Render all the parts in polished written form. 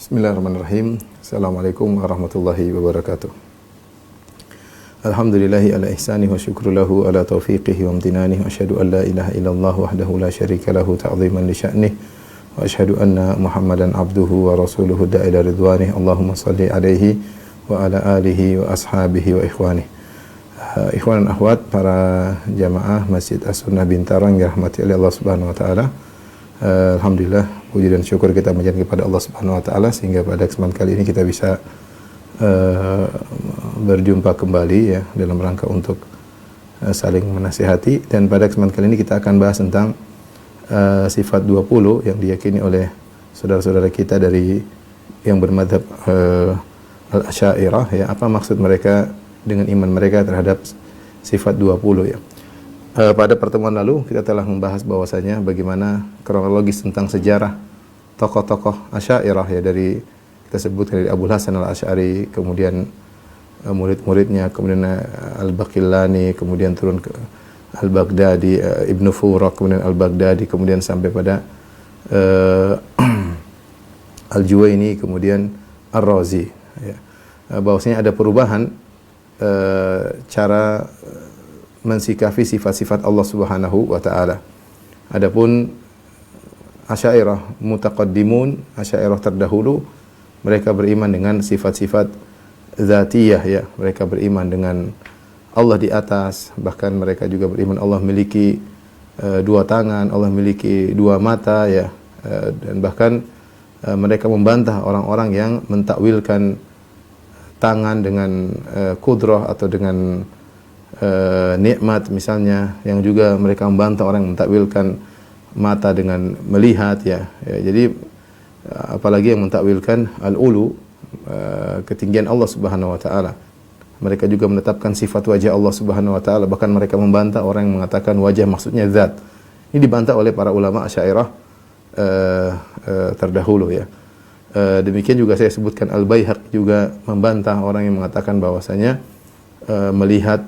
Bismillahirrahmanirrahim. Assalamualaikum warahmatullahi wabarakatuh. Alhamdulillahi ala ihsani wa syukru lahu ala taufiqihi wa amtinani wa asyhadu an la ilaha illallah wahdahu la syarika lahu ta'ziman li sya'nih wa asyhadu anna Muhammadan abduhu wa rasuluhu da'ila ridwanih. Allahumma salli alaihi wa ala alihi wa ashabihi wa ikhwanih. Ikhwan dan akhwat, para jamaah Masjid As-Sunnah Bintarang yang dirahmati oleh Allah Subhanahu wa taala. Alhamdulillah, puji dan syukur kita menjadi kepada Allah Subhanahu wa taala sehingga pada kesempatan kali ini kita bisa berjumpa kembali ya dalam rangka untuk saling menasihati. Dan pada kesempatan kali ini kita akan bahas tentang sifat 20 yang diyakini oleh saudara-saudara kita dari yang bermadzhab Al-Asy'ariyah ya. Apa maksud mereka dengan iman mereka terhadap sifat 20 ya. Pada pertemuan lalu kita telah membahas bahwasanya bagaimana kronologis tentang sejarah tokoh-tokoh Asy'ariyah ya, dari kita sebut dari Abu Hasan Al-Asy'ari, kemudian murid-muridnya, kemudian Al-Baqillani, kemudian turun ke Al-Baghdadi, Ibnu Furak, kemudian Al-Baghdadi, kemudian sampai pada Al-Juwaini, kemudian Ar-Razi ya. Bahwasanya ada perubahan cara mensikapi sifat-sifat Allah Subhanahu wa taala. Adapun Asy'ariyah mutaqaddimun, Asy'ariyah terdahulu, mereka beriman dengan sifat-sifat dzatiyah ya. Mereka beriman dengan Allah di atas, bahkan mereka juga beriman Allah memiliki dua tangan, Allah memiliki dua mata ya. Dan bahkan mereka membantah orang-orang yang mentakwilkan tangan dengan kudrah atau dengan nikmat misalnya, yang juga mereka membantah orang yang mentakwilkan mata dengan melihat ya. Jadi apalagi yang mentakwilkan al-ulu, ketinggian Allah Subhanahu wa taala. Mereka juga menetapkan sifat wajah Allah Subhanahu wa taala, bahkan mereka membantah orang yang mengatakan wajah maksudnya zat. Ini dibantah oleh para ulama Asy'ariyah terdahulu ya. Demikian juga saya sebutkan Al-Baihaqi juga membantah orang yang mengatakan bahwasanya melihat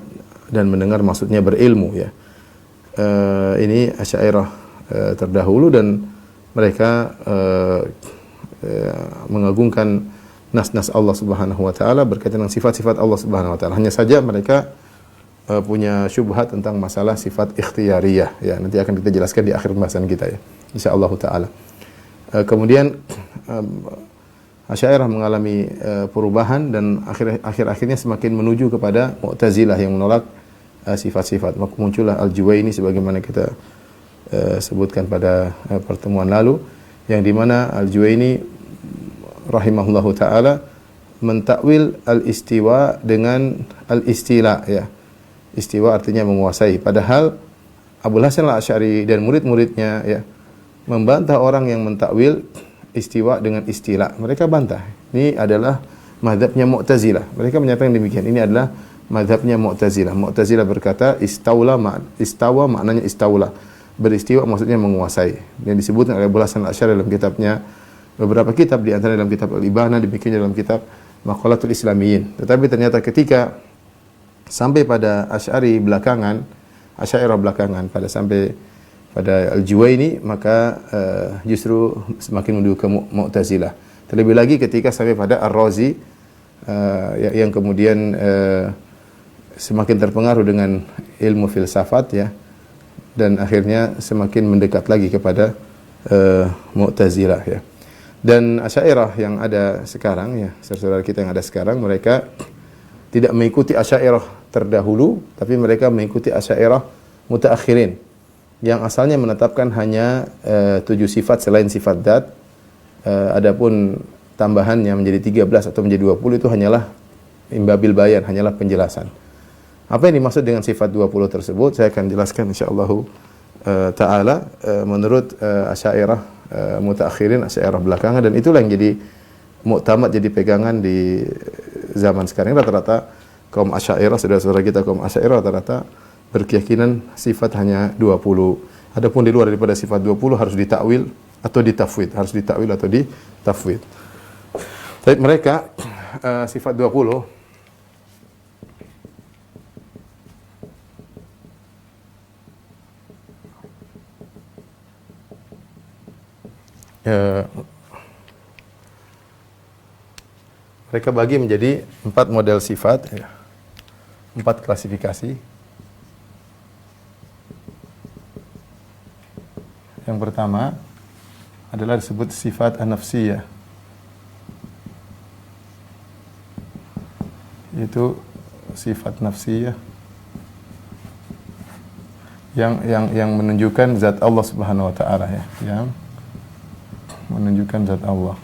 dan mendengar maksudnya berilmu ya. Ini Asy'ariyah terdahulu, dan mereka mengagungkan nas-nas Allah Subhanahu wa taala berkaitan dengan sifat-sifat Allah Subhanahu wa taala. Hanya saja mereka punya syubhat tentang masalah sifat ikhtiyariyah ya. Nanti akan kita jelaskan di akhir pembahasan kita ya, insyaallah taala. Kemudian Asy'ariyah mengalami perubahan dan akhir-akhirnya semakin menuju kepada Mu'tazilah yang menolak sifat-sifat. Maka muncullah Al-Juwaini sebagaimana kita sebutkan pada pertemuan lalu, yang dimana Al-Juwaini rahimahullahu taala mentakwil al-istiwa dengan al-istila ya. Istiwa artinya menguasai, padahal Abu Hasan Al-Asy'ari dan murid-muridnya ya membantah orang yang mentakwil istiwa dengan istila. Mereka bantah. Ini adalah mazhabnya Mu'tazilah. Mereka menyatakan demikian. Ini adalah mazhabnya Mu'tazilah. Mu'tazilah berkata istawa maknanya istaula. Beristiwa maksudnya menguasai. Yang disebutkan oleh Abu Hasan Al-Asy'ari dalam kitabnya, beberapa kitab, di antara dalam kitab Al-Ibana, demikian dalam kitab Maqalatul Islamiyyin. Tetapi ternyata ketika sampai pada Asy'ariyah belakangan pada Al-Juwaini, maka justru semakin menuju ke Mu'tazilah. Terlebih lagi ketika sampai pada Ar-Razi yang kemudian semakin terpengaruh dengan ilmu filsafat ya, dan akhirnya semakin mendekat lagi kepada Mu'tazilah ya. Dan Asy'ariyah yang ada sekarang ya, saudara kita yang ada sekarang, mereka tidak mengikuti Asy'ariyah terdahulu, tapi mereka mengikuti Asy'ariyah mutaakhirin, yang asalnya menetapkan hanya 7 sifat selain sifat dzat. Adapun tambahannya menjadi 13 atau menjadi 20 itu hanyalah imbabil bayan, hanyalah penjelasan. Apa yang dimaksud dengan sifat 20 tersebut saya akan jelaskan insyaallah taala menurut Asy'ariyah mutaakhirin, Asy'ariyah belakangan, dan itulah yang jadi muktamad, jadi pegangan di zaman sekarang. Rata-rata kaum Asy'ariyah, saudara-saudara kita kaum Asy'ariyah rata-rata berkeyakinan sifat hanya 20. Adapun di luar daripada sifat 20 harus ditakwil atau ditafwid, harus ditakwil atau ditafwid. Tapi mereka sifat 20 Mereka bagi menjadi 4 model sifat, 4 klasifikasi. Yang pertama adalah disebut sifat an-nafsiyah, yaitu sifat nafsiyah yang menunjukkan zat Allah Subhanahu wa taala, ya, yang menunjukkan zat Allah.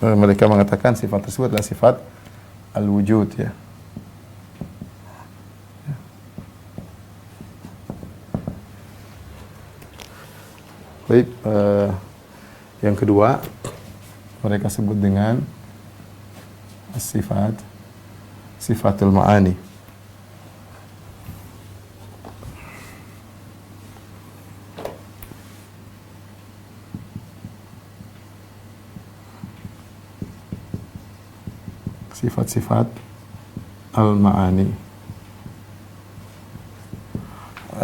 Mereka mengatakan sifat tersebut adalah sifat al-wujud, ya. Baik, yang kedua mereka sebut dengan sifatul ma'ani. Sifat-sifat al-ma'ani.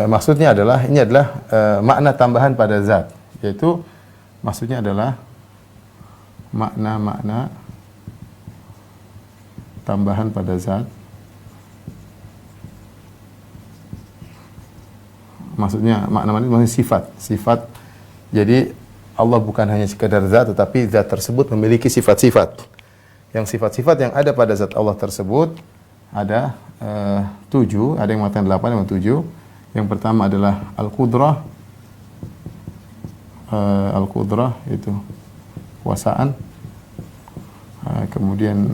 Maksudnya adalah, ini adalah makna tambahan pada zat, yaitu maksudnya adalah makna-makna tambahan pada zat. Maksudnya makna-makna sifat. Jadi Allah bukan hanya sekadar zat, tetapi zat tersebut memiliki sifat-sifat. Yang sifat-sifat yang ada pada zat Allah tersebut ada 7, ada yang mengatakan 8, yang 7. Yang pertama adalah al-qudrah. Al-qudrah itu kekuasaan. Kemudian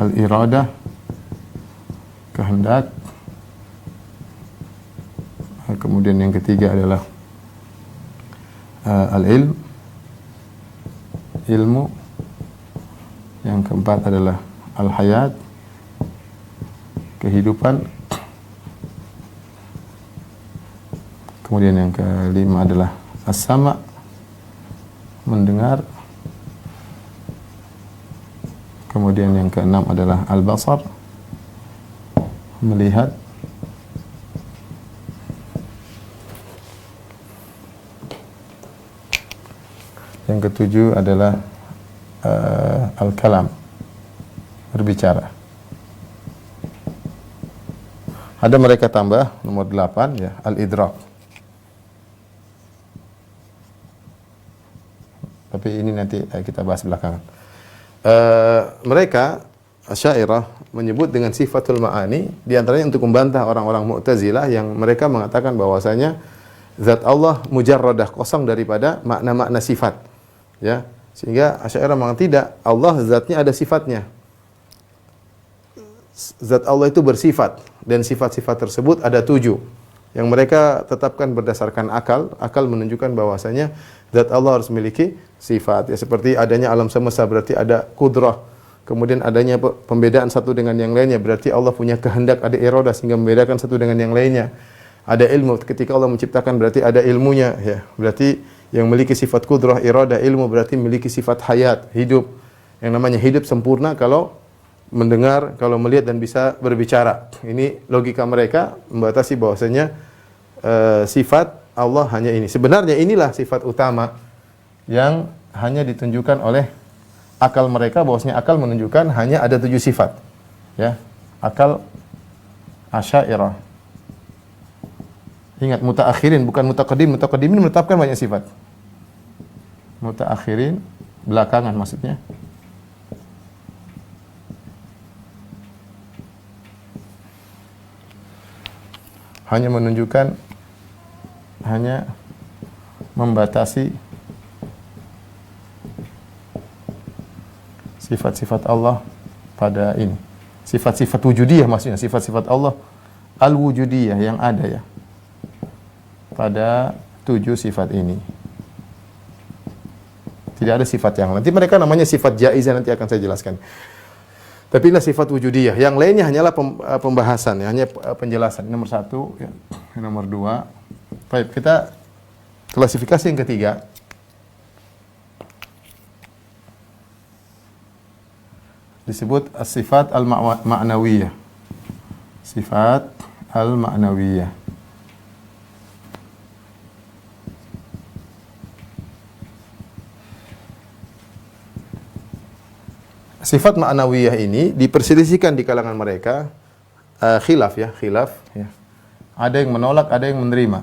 al-iradah, kehendak. Kemudian yang ketiga adalah al-ilm, ilmu. Yang keempat adalah al-hayat, kehidupan. Kemudian yang kelima adalah as-sama', mendengar. Kemudian yang keenam adalah al-basar, melihat. Yang ketujuh adalah al-kalam, berbicara. Ada mereka tambah nomor 8, ya, al-idrak. Tapi ini nanti kita bahas belakangan. Mereka Asy'ariyah menyebut dengan sifatul ma'ani, di antaranya untuk membantah orang-orang Mu'tazilah yang mereka mengatakan bahwasanya zat Allah mujarradah, kosong daripada makna-makna sifat, ya. Sehingga Asy'ariyah mengatakan tidak, Allah zatnya ada sifatnya. Zat Allah itu bersifat, dan sifat-sifat tersebut ada 7 yang mereka tetapkan berdasarkan akal. Akal menunjukkan bahwasanya zat Allah harus memiliki sifat, ya, seperti adanya alam semesta berarti ada kudrah, kemudian adanya pembedaan satu dengan yang lainnya berarti Allah punya kehendak, ada iradah sehingga membedakan satu dengan yang lainnya. Ada ilmu, ketika Allah menciptakan berarti ada ilmunya, ya, berarti yang memiliki sifat kudrah, iradah, ilmu berarti memiliki sifat hayat, hidup. Yang namanya hidup sempurna kalau mendengar, kalau melihat dan bisa berbicara. Ini logika mereka membatasi bahwasanya sifat Allah hanya ini. Sebenarnya inilah sifat utama yang hanya ditunjukkan oleh akal mereka, bahwasanya akal menunjukkan hanya ada 7 sifat. Ya, akal Asy'ariyah. Ingat, mutaakhirin bukan mutaqaddim. Mutaqaddimin menetapkan banyak sifat. Mutaakhirin belakangan maksudnya. Hanya menunjukkan, hanya membatasi sifat-sifat Allah pada ini. Sifat-sifat wujudiyah maksudnya, sifat-sifat Allah al-wujudiyah yang ada, ya, pada 7 sifat ini. Tidak ada sifat yang lain. Nanti mereka namanya sifat jaizah, nanti akan saya jelaskan. Tapi inilah sifat wujudiyah. Yang lainnya hanyalah pembahasan, ya, hanya penjelasan. Nomor 1, ya. Nomor 2. Baik, kita klasifikasi yang ketiga. Disebut as-sifat al-ma'nawiyah. Sifat al-ma'nawiyah. sifat ma'nawiyah ini diperselisihkan di kalangan mereka, khilaf ya. Ada yang menolak, ada yang menerima.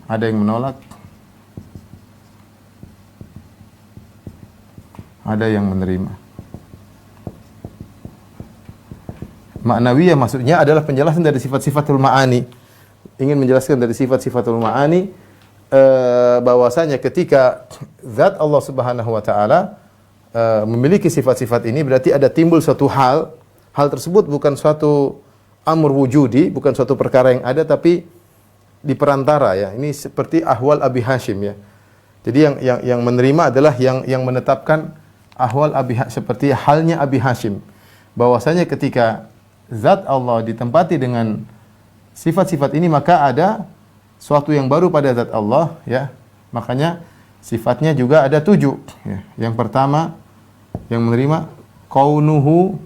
Ada yang menolak, ada yang menerima. Ma'nawiyah maksudnya adalah penjelasan dari sifat-sifatul ma'ani. Ingin menjelaskan dari sifat-sifatul ma'ani, bahwasanya ketika zat Allah Subhanahu wa taala memiliki sifat-sifat ini, berarti ada timbul suatu hal. Hal tersebut bukan suatu amr wujudi, bukan suatu perkara yang ada, tapi di perantara ya. Ini seperti ahwal Abi Hashim ya. Jadi yang menerima adalah yang menetapkan ahwal seperti halnya Abi Hashim. Bahwasanya ketika zat Allah ditempati dengan sifat-sifat ini, maka ada suatu yang baru pada zat Allah ya. Makanya sifatnya juga ada 7 ya. Yang pertama yang menerima kaunuhu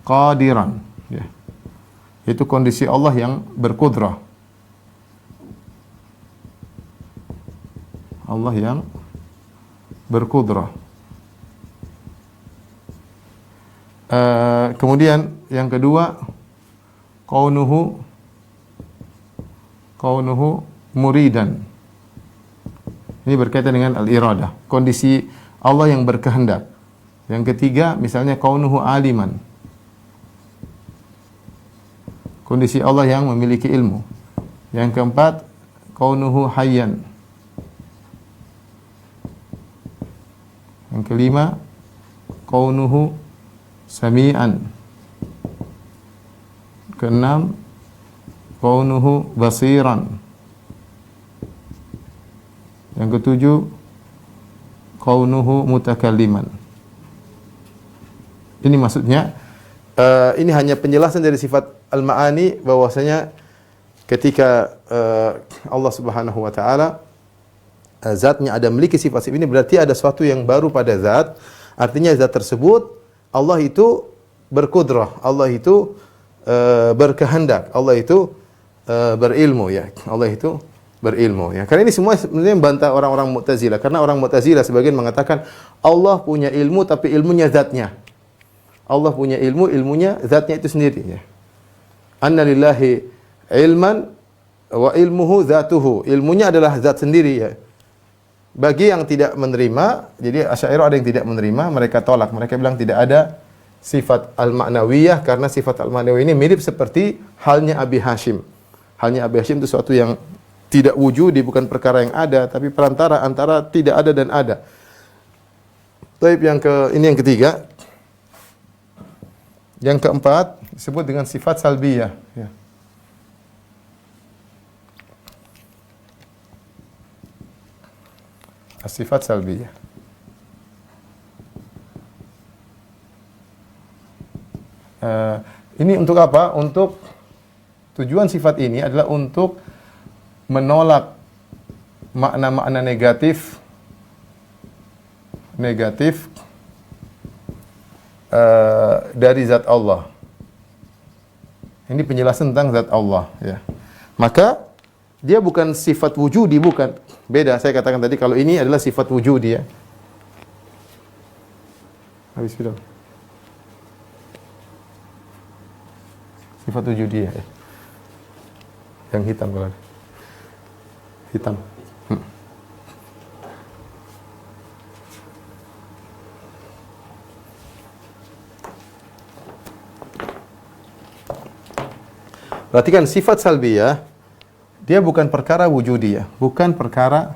qadiran ya. Itu kondisi Allah yang berkudrah. Allah yang berkudrah. Kemudian yang kedua kaunuhu muridan. Ini berkaitan dengan al-iradah, kondisi Allah yang berkehendak. Yang ketiga misalnya kaunuhu aliman, kondisi Allah yang memiliki ilmu. Yang keempat kaunuhu hayyan. Yang kelima kaunuhu sami'an. Keenam kaunuhu basiran. Yang ketujuh kaunuhu mutakalliman. Ini maksudnya ini hanya penjelasan dari sifat al-ma'ani, bahwasanya ketika Allah Subhanahu wa taala zatnya ada memiliki sifat-sifat ini, berarti ada sesuatu yang baru pada zat. Artinya zat tersebut Allah itu berkudrah, Allah itu berkehendak, Allah itu berilmu ya. Allah itu berilmu ya. Karena ini semua sebenarnya membantah orang-orang Mu'tazilah. Karena orang Mu'tazilah sebagian mengatakan Allah punya ilmu tapi ilmunya zatnya. Allah punya ilmu, ilmunya zatnya itu sendiri ya. Anna lillahi ilman wa ilmuhu zatuhu. Ilmunya adalah zat sendiri ya. Bagi yang tidak menerima, jadi Asy'ariyah ada yang tidak menerima, mereka tolak. Mereka bilang tidak ada sifat al-ma'nawiyah, karena sifat al-ma'nawiyah ini mirip seperti halnya Abi Hashim. Halnya Abi Hashim itu sesuatu yang tidak wujudi, bukan perkara yang ada, tapi perantara antara tidak ada dan ada. Taib ini yang ketiga. Yang keempat disebut dengan sifat salbiyah ya. Sifat salbiyah. Ini untuk apa? Untuk tujuan sifat ini adalah untuk menolak makna-makna negatif dari zat Allah. Ini penjelasan tentang zat Allah ya. Maka dia bukan sifat wujudi, bukan. Beda, saya katakan tadi kalau ini adalah sifat wujudi ya. Habis sudah. Sifat wujudi ya. Yang hitam kalau ada. Hitam. Perhatikan sifat salbiyah, dia bukan perkara wujudiyah, bukan perkara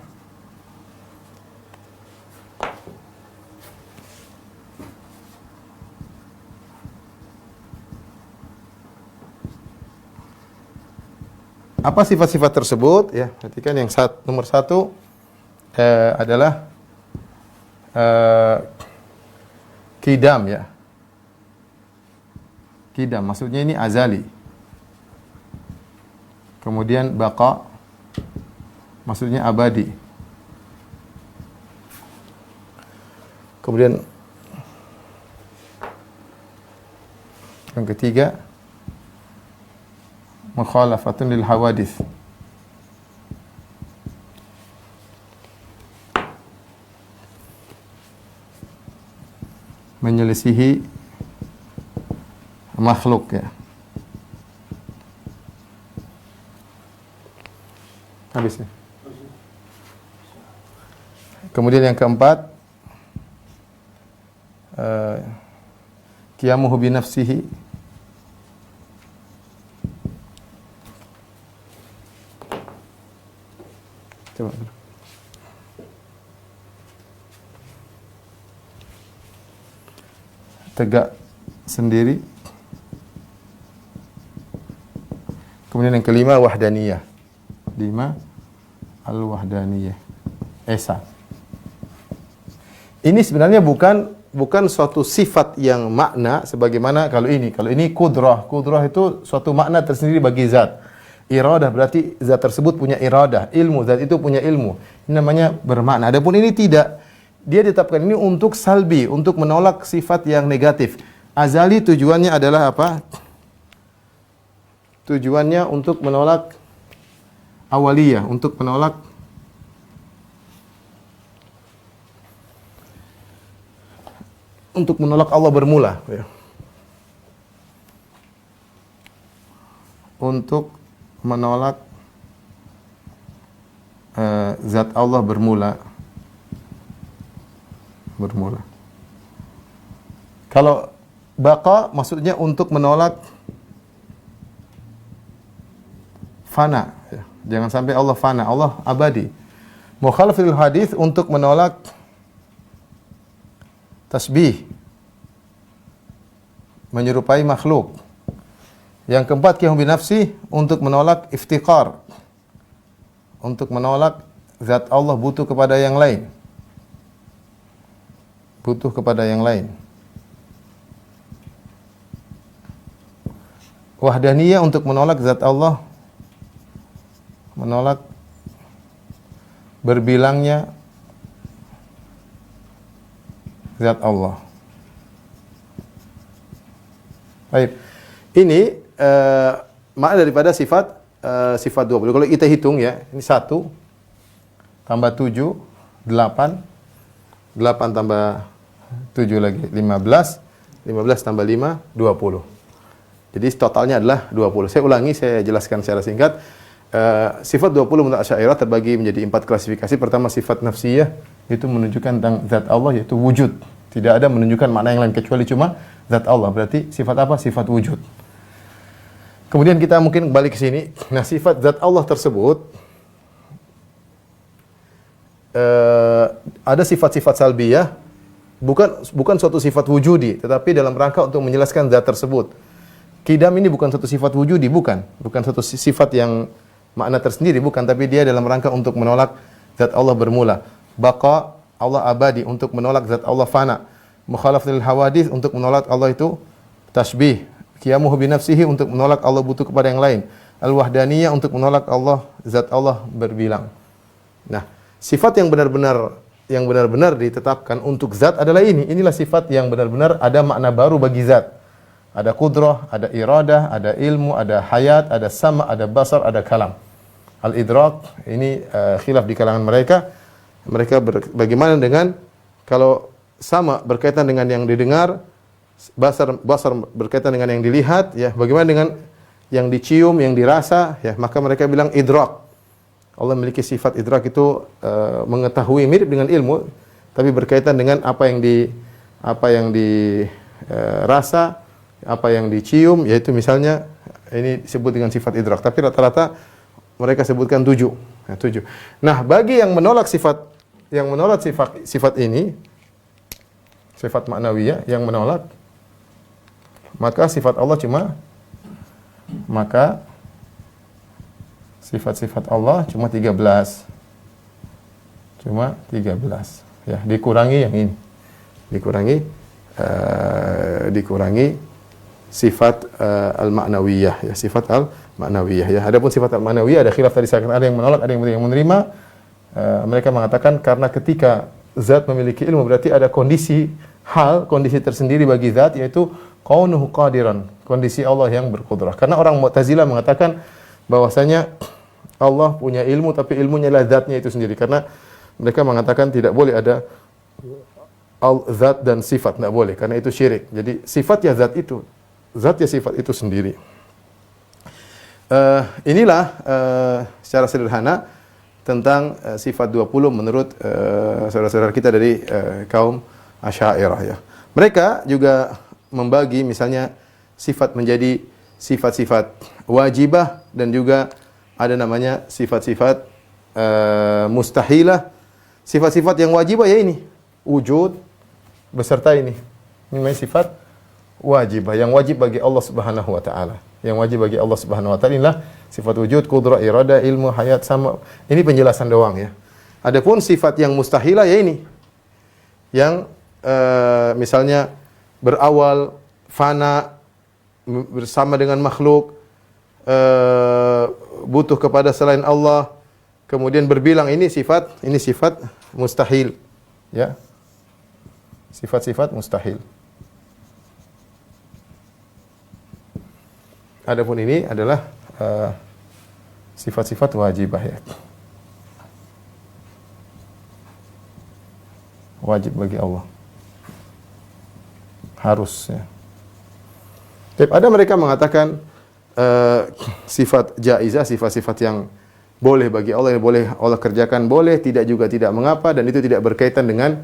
apa sifat-sifat tersebut ya. Perhatikan yang nomor satu adalah kidam ya. Kidam maksudnya ini azali. Kemudian baqa maksudnya abadi. Kemudian yang ketiga mukhalafatun lil hawadits. menyelisihi makhluk ya. Habis ya. Kemudian yang keempat, qiyamuhu bi nafsihi, coba tegak sendiri. Kemudian yang kelima, wahdaniyah. 5, al-wahdaniyah, esa. Ini sebenarnya bukan suatu sifat yang makna sebagaimana kalau ini kudrah. Kudrah itu suatu makna tersendiri bagi zat. Iradah berarti zat tersebut punya iradah, ilmu, zat itu punya ilmu. Ini namanya bermakna. Adapun ini tidak. Dia ditetapkan ini untuk salbi, untuk menolak sifat yang negatif. Azali tujuannya adalah apa? Tujuannya untuk menolak awaliyah, untuk menolak Allah bermula ya. Untuk menolak zat Allah bermula. Kalau baqa maksudnya untuk menolak fana ya. Jangan sampai Allah fana, Allah abadi. Mukhalafil hadis untuk menolak tasbih, menyerupai makhluk. Yang keempat, qiyam bi nafsi, untuk menolak iftiqar, untuk menolak zat Allah butuh kepada yang lain. Butuh kepada yang lain. Wahdaniyah untuk menolak zat Allah, menolak berbilangnya zat Allah. Baik. Ini makna daripada sifat 20. Kalau kita hitung ya, ini 1 tambah 7, 8. 8 tambah 7 lagi 15. 15 tambah 5, 20. Jadi totalnya adalah 20. Saya ulangi, saya jelaskan secara singkat. Sifat 20 menurut Asy'ariyah terbagi menjadi 4 klasifikasi. Pertama, sifat nafsiyah, itu menunjukkan tentang zat Allah, yaitu wujud. Tidak ada menunjukkan makna yang lain kecuali cuma zat Allah. Berarti sifat apa? Sifat wujud. Kemudian kita mungkin balik ke sini. Nah, sifat zat Allah tersebut ada sifat-sifat salbiyah, bukan suatu sifat wujudi, tetapi dalam rangka untuk menjelaskan zat tersebut. Qidam ini bukan suatu sifat wujudi, bukan suatu sifat yang makna tersendiri, bukan, tapi dia dalam rangka untuk menolak zat Allah bermula. Baqa, Allah abadi, untuk menolak zat Allah fana. Mukhalafatul hawadits, untuk menolak Allah itu tasbih. Qiyamuhu bi nafsihi, untuk menolak Allah butuh kepada yang lain. Al-wahdaniyah, untuk menolak Allah, zat Allah berbilang. Nah, sifat yang benar-benar ditetapkan untuk zat adalah ini. Inilah sifat yang benar-benar ada makna baru bagi zat. Ada kudrah, ada iradah, ada ilmu, ada hayat, ada sama, ada basar, ada kalam. Al-idrak, ini khilaf di kalangan mereka. Mereka bagaimana dengan kalau sama berkaitan dengan yang didengar, basar berkaitan dengan yang dilihat, ya. Bagaimana dengan yang dicium, yang dirasa, ya. Maka mereka bilang idrak. Allah memiliki sifat idrak, itu mengetahui, mirip dengan ilmu, tapi berkaitan dengan apa yang dirasa, apa yang dicium, yaitu misalnya ini disebut dengan sifat idrak. Tapi rata-rata mereka sebutkan 7. Nah, bagi yang menolak sifat ini, sifat maknawiyah yang menolak, maka sifat Allah sifat Allah cuma 13. Ya, dikurangi yang ini. Dikurangi sifat al-ma'nawiyah, ya, sifat al-ma'nawiyah, ya. Adapun sifat al-ma'nawiyah ada khilaf tadi, ada yang menolak, ada yang menerima. Mereka mengatakan karena ketika zat memiliki ilmu berarti ada kondisi tersendiri bagi zat, yaitu kaunuhu qadiran, kondisi Allah yang berkudrah. Karena orang Mu'tazilah mengatakan bahwasanya Allah punya ilmu, tapi ilmunya adalah zatnya itu sendiri. Karena mereka mengatakan tidak boleh ada zat dan sifat, tidak boleh, karena itu syirik. Jadi sifat ya zat itu, zat ya sifat itu sendiri. Inilah secara sederhana tentang sifat 20 menurut saudara-saudara kita dari kaum Asy'ariyah ya. Mereka juga membagi misalnya sifat menjadi sifat-sifat wajibah dan juga ada namanya sifat-sifat mustahilah. Sifat-sifat yang wajibah ya ini, wujud beserta ini. Ini namanya sifat wajibah, yang wajib bagi Allah Subhanahu wa taala. Yang wajib bagi Allah Subhanahu wa taala inilah sifat wujud, qudrah, iradah, ilmu, hayat, sama. Ini penjelasan doang ya. Adapun sifat yang mustahilah ya ini. Yang misalnya berawal, fana, bersama dengan makhluk, butuh kepada selain Allah, kemudian berbilang, ini sifat mustahil ya. Sifat-sifat mustahil. Adapun ini adalah sifat-sifat wajibah ya. Wajib bagi Allah. Harus ya. Tapi ada mereka mengatakan sifat jaizah, sifat-sifat yang boleh bagi Allah, yang boleh Allah kerjakan, boleh, tidak juga tidak mengapa, dan itu tidak berkaitan dengan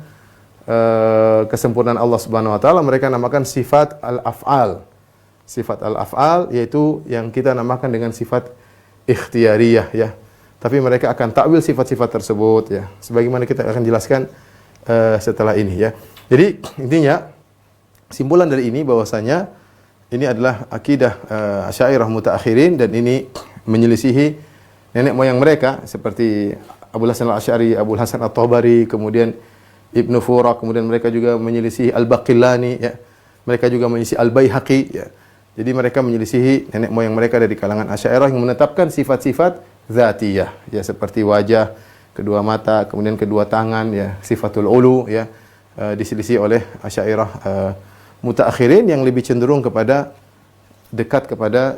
kesempurnaan Allah Subhanahu wa taala. Mereka namakan sifat al-af'al. Sifat al-af'al yaitu yang kita namakan dengan sifat ikhtiyariyah ya. Tapi mereka akan takwil sifat-sifat tersebut ya. Sebagaimana kita akan jelaskan setelah ini ya. Jadi intinya simpulan dari ini bahwasanya ini adalah akidah Asy'ariyah mutaakhirin, dan ini menyelisihi nenek moyang mereka seperti Abu Hasan al-Asy'ari, Abu Hasan at-Tabari, kemudian Ibnu Fura, kemudian mereka juga menyelisihi Al-Baqillani ya. Mereka juga menyelisihi Al-Baihaqi ya. Jadi mereka menyelisihi nenek moyang mereka dari kalangan Asy'ariyah yang menetapkan sifat-sifat dzatiyah ya, seperti wajah, kedua mata, kemudian kedua tangan ya, sifatul ulu ya, diselisih oleh Asy'ariyah mutaakhirin yang lebih cenderung kepada dekat kepada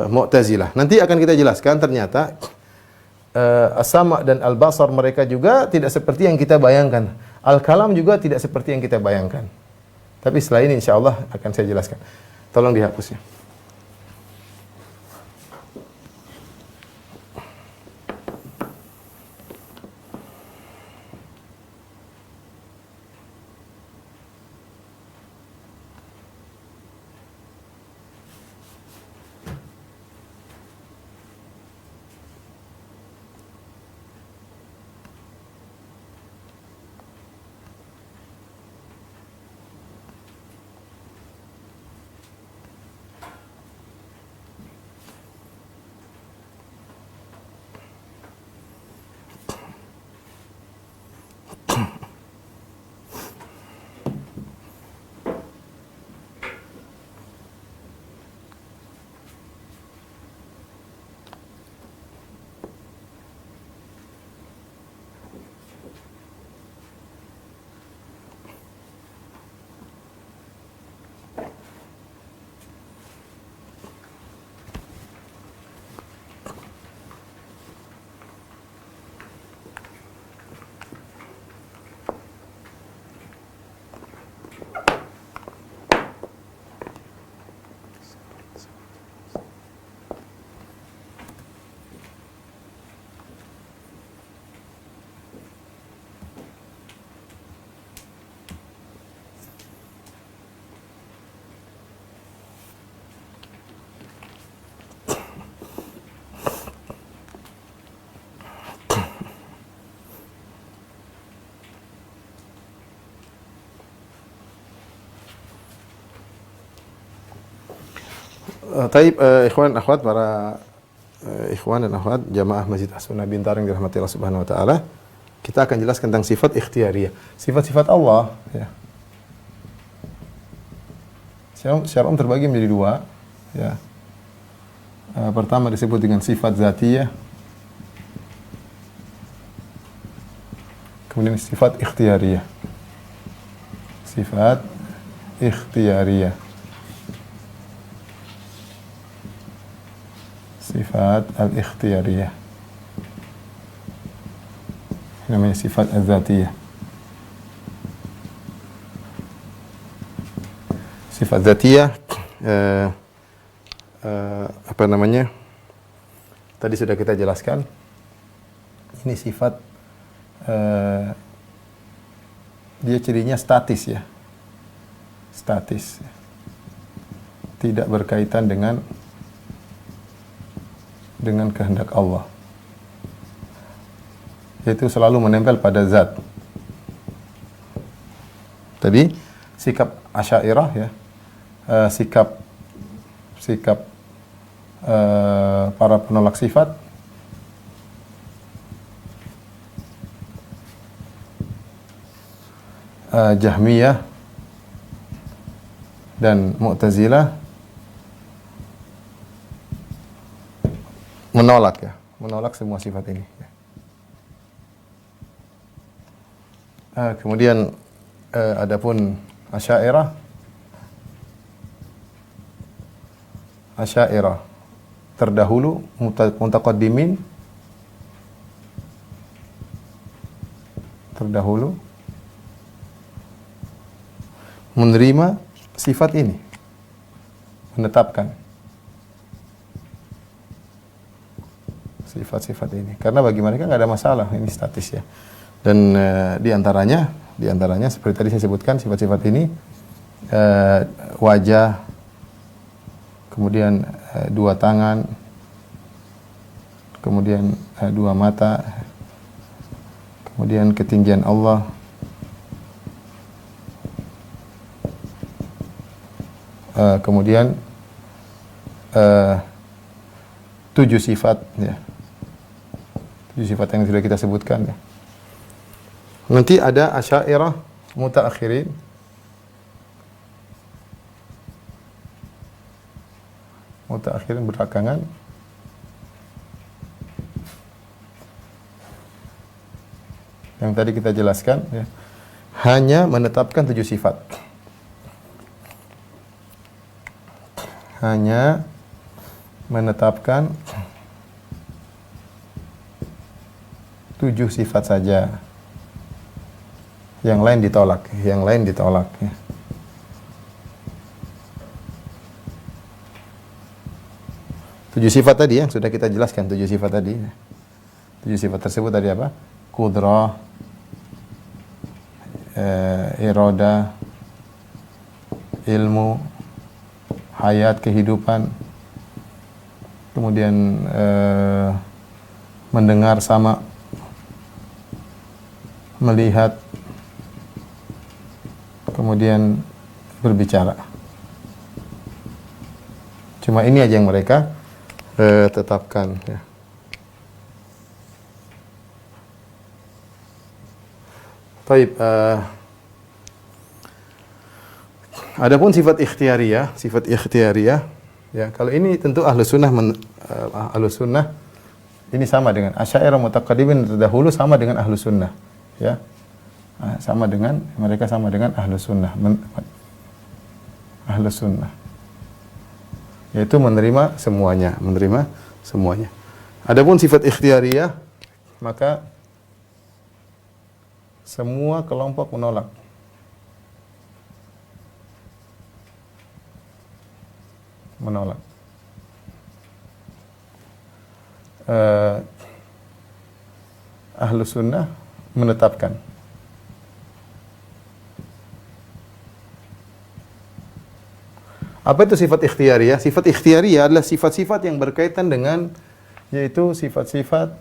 Mu'tazilah. Nanti akan kita jelaskan ternyata as-sama' dan al-basar mereka juga tidak seperti yang kita bayangkan. Al-kalam juga tidak seperti yang kita bayangkan. Tapi setelah ini insyaallah akan saya jelaskan. Tolong dihapus ya. Taib ikhwan akhwat, para ikhwan dan akhwat jamaah Masjid As-Sunnah Bintar yang dirahmati Allah Subhanahu wa taala, kita akan jelaskan tentang sifat ikhtiyariyah, sifat-sifat Allah ya. Secara umum terbagi menjadi dua ya. Pertama disebut dengan sifat zatiyah, kemudian sifat ikhtiyariyah. Sifat ikhtiyariyah. Sifat al-ikhtiyariyah. Namanya sifat az-zatiyah. Sifat dzatiyah apa namanya? Tadi sudah kita jelaskan. Ini sifat dia cirinya statis ya. Statis. Tidak berkaitan dengan kehendak Allah. Yaitu selalu menempel pada zat. Tadi sikap Asy'ariyah ya. Sikap para penolak sifat Jahmiyah dan Mu'tazilah menolak semua sifat ini. Kemudian adapun Asy'ariyah terdahulu, mutaqaddimin terdahulu menerima sifat ini, menetapkan sifat-sifat ini, karena bagi mereka nggak ada masalah, ini statis ya. Dan di antaranya seperti tadi saya sebutkan sifat-sifat ini, wajah, kemudian dua tangan, kemudian dua mata, kemudian ketinggian Allah, kemudian 7 sifat ya. 7 sifat yang sudah kita sebutkan ya. Nanti ada Asy'ariyah mutaakhirin. Mutaakhirin belakangan. Yang tadi kita jelaskan ya. Hanya menetapkan 7 sifat. Hanya menetapkan 7 sifat saja. Yang lain ditolak, ya. Tujuh sifat tadi yang sudah kita jelaskan, 7 sifat tadi. 7 sifat tersebut tadi apa? Qudrah, iradah, ilmu, hayat, kehidupan, kemudian mendengar, sama, melihat, kemudian berbicara. Cuma ini aja yang mereka tetapkan ya. Baik, adapun sifat ikhtiyariyah ya, kalau ini tentu ahlus sunnah ini sama dengan Asy'ariyah mutaqaddimin terdahulu, sama dengan ahlus sunnah ya. Mereka sama dengan ahlus sunnah, yaitu menerima semuanya. Adapun sifat ikhtiyariyah, maka semua kelompok menolak. Ahlus sunnah menetapkan. Apa itu sifat ikhtiyariyah? Sifat ikhtiyariyah adalah sifat-sifat yang berkaitan dengan, yaitu sifat-sifat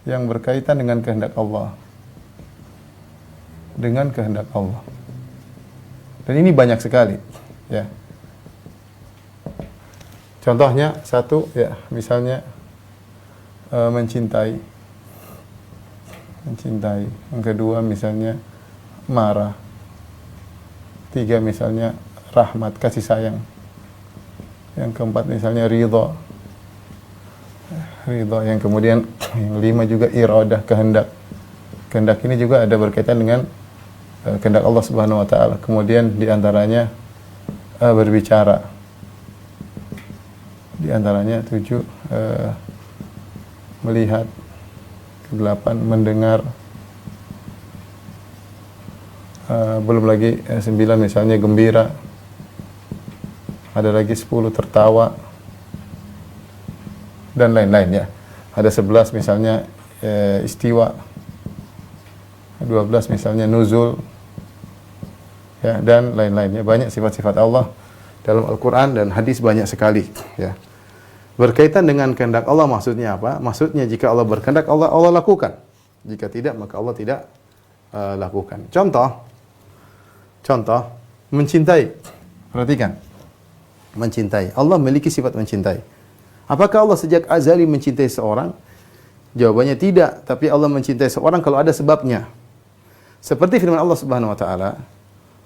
yang berkaitan dengan kehendak Allah. Dengan kehendak Allah. Dan ini banyak sekali, ya. Contohnya satu, ya, misalnya mencintai. Yang kedua misalnya marah. 3 misalnya rahmat, kasih sayang. Yang keempat misalnya ridha. Yang kemudian yang 5 juga iradah, kehendak. Kehendak ini juga ada berkaitan dengan kehendak Allah Subhanahu wa taala. Kemudian di antaranya berbicara. Di antaranya 7 melihat. 8 mendengar. belum lagi 9 misalnya gembira, ada lagi 10 tertawa, dan lain-lain ya. Ada 11 misalnya istiwa, 12 misalnya nuzul, ya, dan lain-lainnya. Banyak sifat-sifat Allah dalam Al-Quran dan hadis banyak sekali, ya. Berkaitan dengan kehendak Allah maksudnya apa? Maksudnya jika Allah berkehendak, Allah lakukan. Jika tidak, maka Allah tidak lakukan. Contoh, mencintai. Perhatikan. Mencintai. Allah memiliki sifat mencintai. Apakah Allah sejak azali mencintai seorang? Jawabannya tidak, tapi Allah mencintai seorang kalau ada sebabnya. Seperti firman Allah Subhanahu wa taala,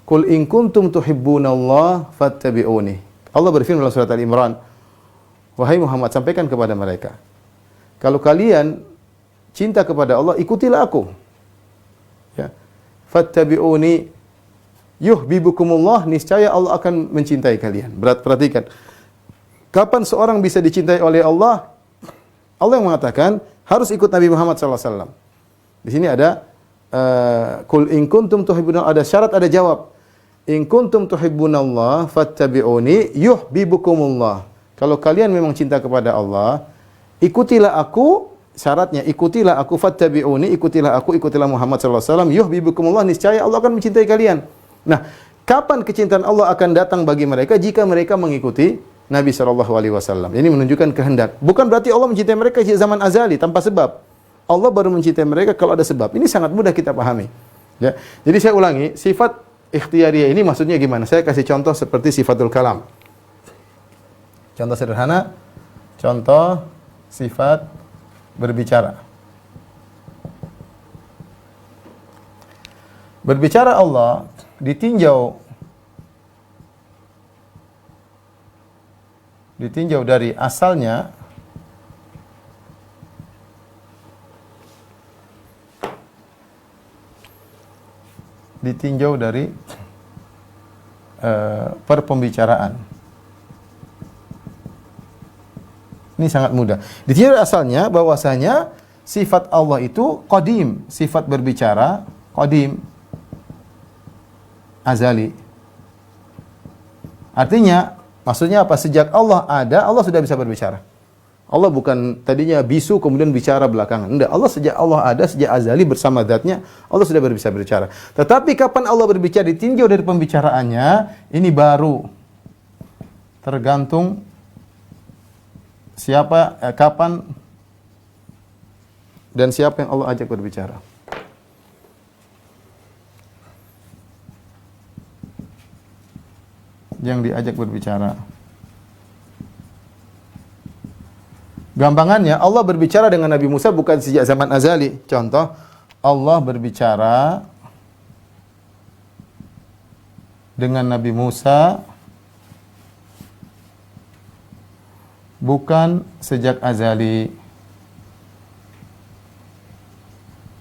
"Qul in kuntum tuhibbunallaha fattabi'uni." Allah berfirman dalam surat Al-Imran, "Wahai Muhammad, sampaikan kepada mereka, kalau kalian cinta kepada Allah, ikutilah aku." Ya. Fattabi'uni yuhibbukumullah, niscaya Allah akan mencintai kalian. Perhatikan. Kapan seorang bisa dicintai oleh Allah? Allah yang mengatakan harus ikut Nabi Muhammad SAW. Di sini ada Qul in kuntum tuhibbunallah, ada syarat, ada jawab. In kuntum tuhibbunallah fattabi'uni yuhibbukumullah. Kalau kalian memang cinta kepada Allah, ikutilah aku. Syaratnya ikutilah aku, fattabi'uni, ikutilah aku, ikutilah Muhammad SAW, yuhibbukumullah, niscaya Allah akan mencintai kalian. Nah, kapan kecintaan Allah akan datang bagi mereka? Jika mereka mengikuti Nabi SAW. Ini menunjukkan kehendak. Bukan berarti Allah mencintai mereka sejak zaman azali tanpa sebab. Allah baru mencintai mereka kalau ada sebab. Ini sangat mudah kita pahami. Ya. Jadi saya ulangi, sifat ikhtiyariyah ini maksudnya gimana? Saya kasih contoh seperti sifatul kalam. Contoh sederhana, contoh sifat berbicara. Berbicara Allah ditinjau dari asalnya, ditinjau dari perpembicaraan. Ini sangat mudah. Ditinjau dari asalnya bahwasanya sifat Allah itu qadim, sifat berbicara qadim, azali. Artinya, maksudnya apa? Sejak Allah ada, Allah sudah bisa berbicara. Allah bukan tadinya bisu kemudian bicara belakangan. Enggak, Allah sejak Allah ada, sejak azali bersama zatnya, Allah sudah bisa berbicara. Tetapi kapan Allah berbicara ditinjau dari pembicaraannya, ini baru tergantung siapa, kapan dan siapa yang Allah ajak berbicara. Yang diajak berbicara. Gampangannya, Allah berbicara dengan Nabi Musa bukan sejak zaman azali. Contoh, Allah berbicara dengan Nabi Musa bukan sejak azali,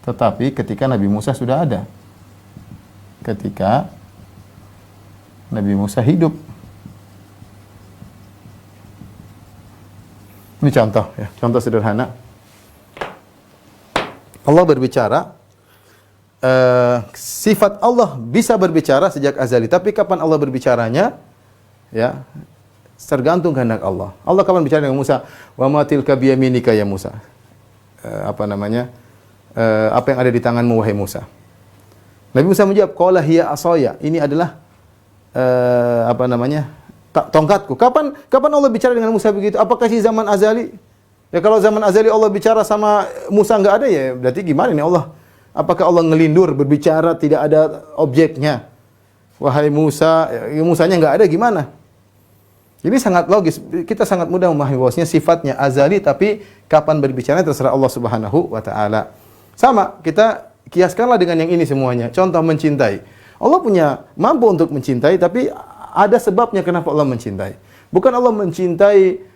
tetapi ketika Nabi Musa sudah ada, ketika Nabi Musa hidup. Ini contoh, ya, contoh sederhana. Allah berbicara, sifat Allah bisa berbicara sejak azali, tapi kapan Allah berbicaranya, ya, tergantung kehendak Allah. Allah kapan bicara dengan Musa? Wa ma tilka biyaminika ya Musa. Apa yang ada di tanganmu wahai Musa? Nabi Musa menjawab, qala hiya asaya. Ini adalah tongkatku. Kapan Allah bicara dengan Musa begitu? Apakah di zaman azali? Ya kalau zaman azali Allah bicara sama Musa enggak ada, ya berarti gimana nih Allah? Apakah Allah ngelindur berbicara tidak ada objeknya? Wahai Musa, ya Musanya enggak ada gimana? Ini sangat logis. Kita sangat mudah memahami bahwasanya sifatnya azali, tapi kapan berbicara terserah Allah Subhanahu wa taala. Sama, kita kiaskanlah dengan yang ini semuanya. Contoh mencintai. Allah punya mampu untuk mencintai, tapi ada sebabnya kenapa Allah mencintai. Bukan Allah mencintai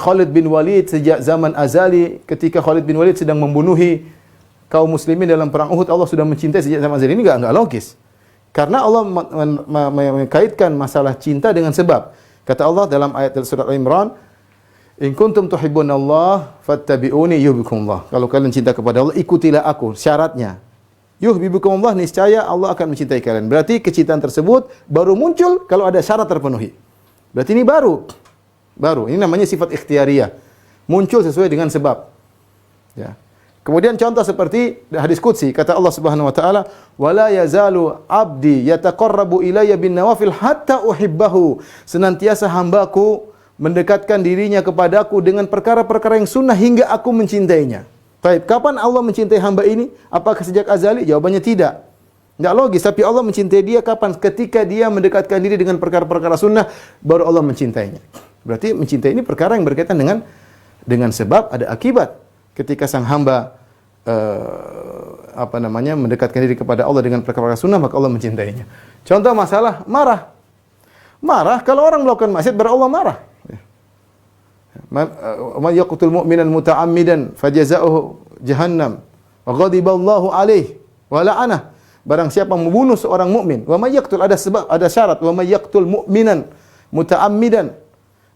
Khalid bin Walid sejak zaman azali, ketika Khalid bin Walid sedang membunuhi kaum muslimin dalam perang Uhud, Allah sudah mencintai sejak zaman azali. Ini enggak logis. Karena Allah mengkaitkan masalah cinta dengan sebab. Kata Allah dalam ayat surat Al-Imran, "In kuntum tuhibbunallah fattabi'uni yuhibbukumullah." Kalau kalian cinta kepada Allah, ikutilah aku. Syaratnya yuhibbukumullah, niscaya Allah akan mencintai kalian. Berarti kecintaan tersebut baru muncul kalau ada syarat terpenuhi. Berarti ini baru. Ini namanya sifat ikhtiariyah. Muncul sesuai dengan sebab. Ya. Kemudian contoh seperti hadis qudsi, kata Allah Subhanahu wa taala, "Wala yazalu 'abdi yataqarrabu ilayya bin nawafil hatta uhibbahu." Senantiasa hambaku mendekatkan dirinya kepadaku dengan perkara-perkara yang sunnah hingga aku mencintainya. Baik, kapan Allah mencintai hamba ini? Apakah sejak azali? Jawabannya tidak. Tidak logis, tapi Allah mencintai dia kapan? Ketika dia mendekatkan diri dengan perkara-perkara sunnah, baru Allah mencintainya. Berarti mencintai ini perkara yang berkaitan dengan sebab, ada akibat. Ketika sang hamba mendekatkan diri kepada Allah dengan perkara sunnah, maka Allah mencintainya. Contoh masalah marah. Marah kalau orang melakukan maksiat, baru Allah marah. Man yaqtul mu'minan muta'ammidan fajaza'uhu jahannam wa ghadiballahu alaihi wa la'anah. Barang siapa membunuh seorang mukmin, wa may yaqtul, ada sebab, ada syarat, wa may yaqtul mu'minan muta'ammidan.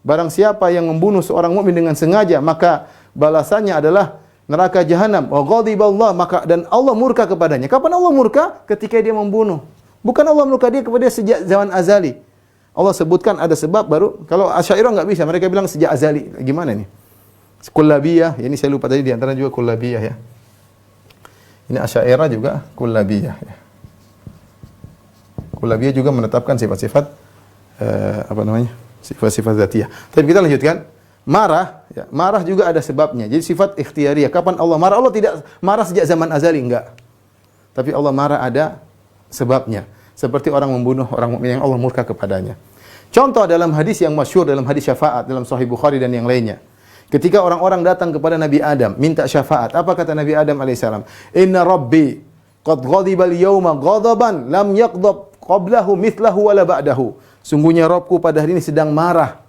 Barang siapa yang membunuh seorang mukmin dengan sengaja, maka balasannya adalah neraka jahanam. Wa ghadiballah, maka dan Allah murka kepadanya. Kapan Allah murka? Ketika dia membunuh. Bukan Allah murka dia kepada dia sejak zaman azali. Allah sebutkan ada sebab baru. Kalau Asy'ariyah enggak bisa, mereka bilang sejak azali. Gimana nih? Kullabiyah, ini saya lupa tadi di antara juga kullabiyah ya. Ini Asy'ariyah juga kullabiyah ya. Kullabiyah juga menetapkan sifat-sifat sifat-sifat dzatiyah. Tapi kita lanjutkan. Marah, ya, marah juga ada sebabnya. Jadi sifat ikhtiariyah. Kapan Allah marah? Allah tidak marah sejak zaman azali, enggak. Tapi Allah marah ada sebabnya. Seperti orang membunuh orang mukmin yang Allah murka kepadanya. Contoh dalam hadis yang masyhur, dalam hadis syafaat dalam Sahih Bukhari dan yang lainnya. Ketika orang-orang datang kepada Nabi Adam minta syafaat, apa kata Nabi Adam alaihissalam? Inna Rabbi qad ghadiba al-yawma ghadaban lam yaghdab qablahu mithlahu wala ba'dahu. Sungguhnya Rabbku pada hari ini sedang marah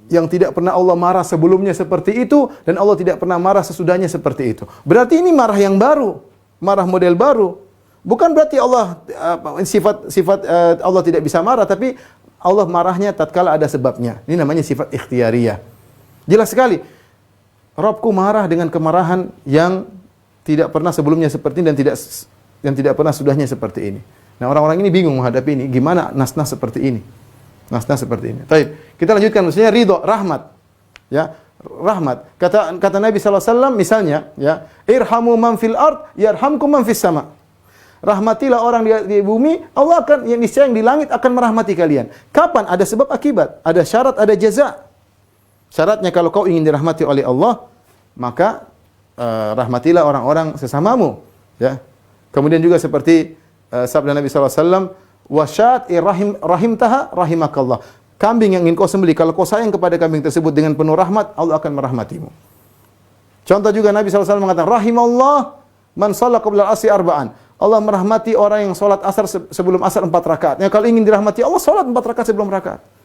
yang tidak pernah Allah marah sebelumnya seperti itu, dan Allah tidak pernah marah sesudahnya seperti itu. Berarti ini marah yang baru, marah model baru. Bukan berarti Allah sifat Allah tidak bisa marah, tapi Allah marahnya tatkala ada sebabnya. Ini namanya sifat ikhtiariyah. Jelas sekali. Rabbku marah dengan kemarahan yang tidak pernah sebelumnya seperti ini dan tidak pernah sudahnya seperti ini. Nah, orang-orang ini bingung menghadapi ini. Gimana nas-nas seperti ini? Nas-nas seperti ini. Baik, kita lanjutkan, maksudnya ridho, rahmat. Ya, rahmat. Kata Nabi sallallahu alaihi wasallam misalnya, ya, irhamu man fil ard yarhamkum man fis sama. Rahmatilah orang di bumi, Allah akan, yang niscaya yang di langit akan merahmati kalian. Kapan? Ada sebab akibat, ada syarat, ada jaza. Syaratnya kalau kau ingin dirahmati oleh Allah, maka rahmatilah orang-orang sesamamu, ya. Kemudian juga seperti sabda Nabi sallallahu alaihi wasallam, wasyat rahimtaha rahimakallah. Kambing yang ingin kau sembelih, kalau kau sayang kepada kambing tersebut dengan penuh rahmat, Allah akan merahmatimu. Contoh juga Nabi SAW mengatakan, rahimallah man shalla qabla al-asri arba'an. Allah merahmati orang yang salat asar sebelum asar 4 rakaat. Ya, kalau ingin dirahmati Allah, salat 4 rakaat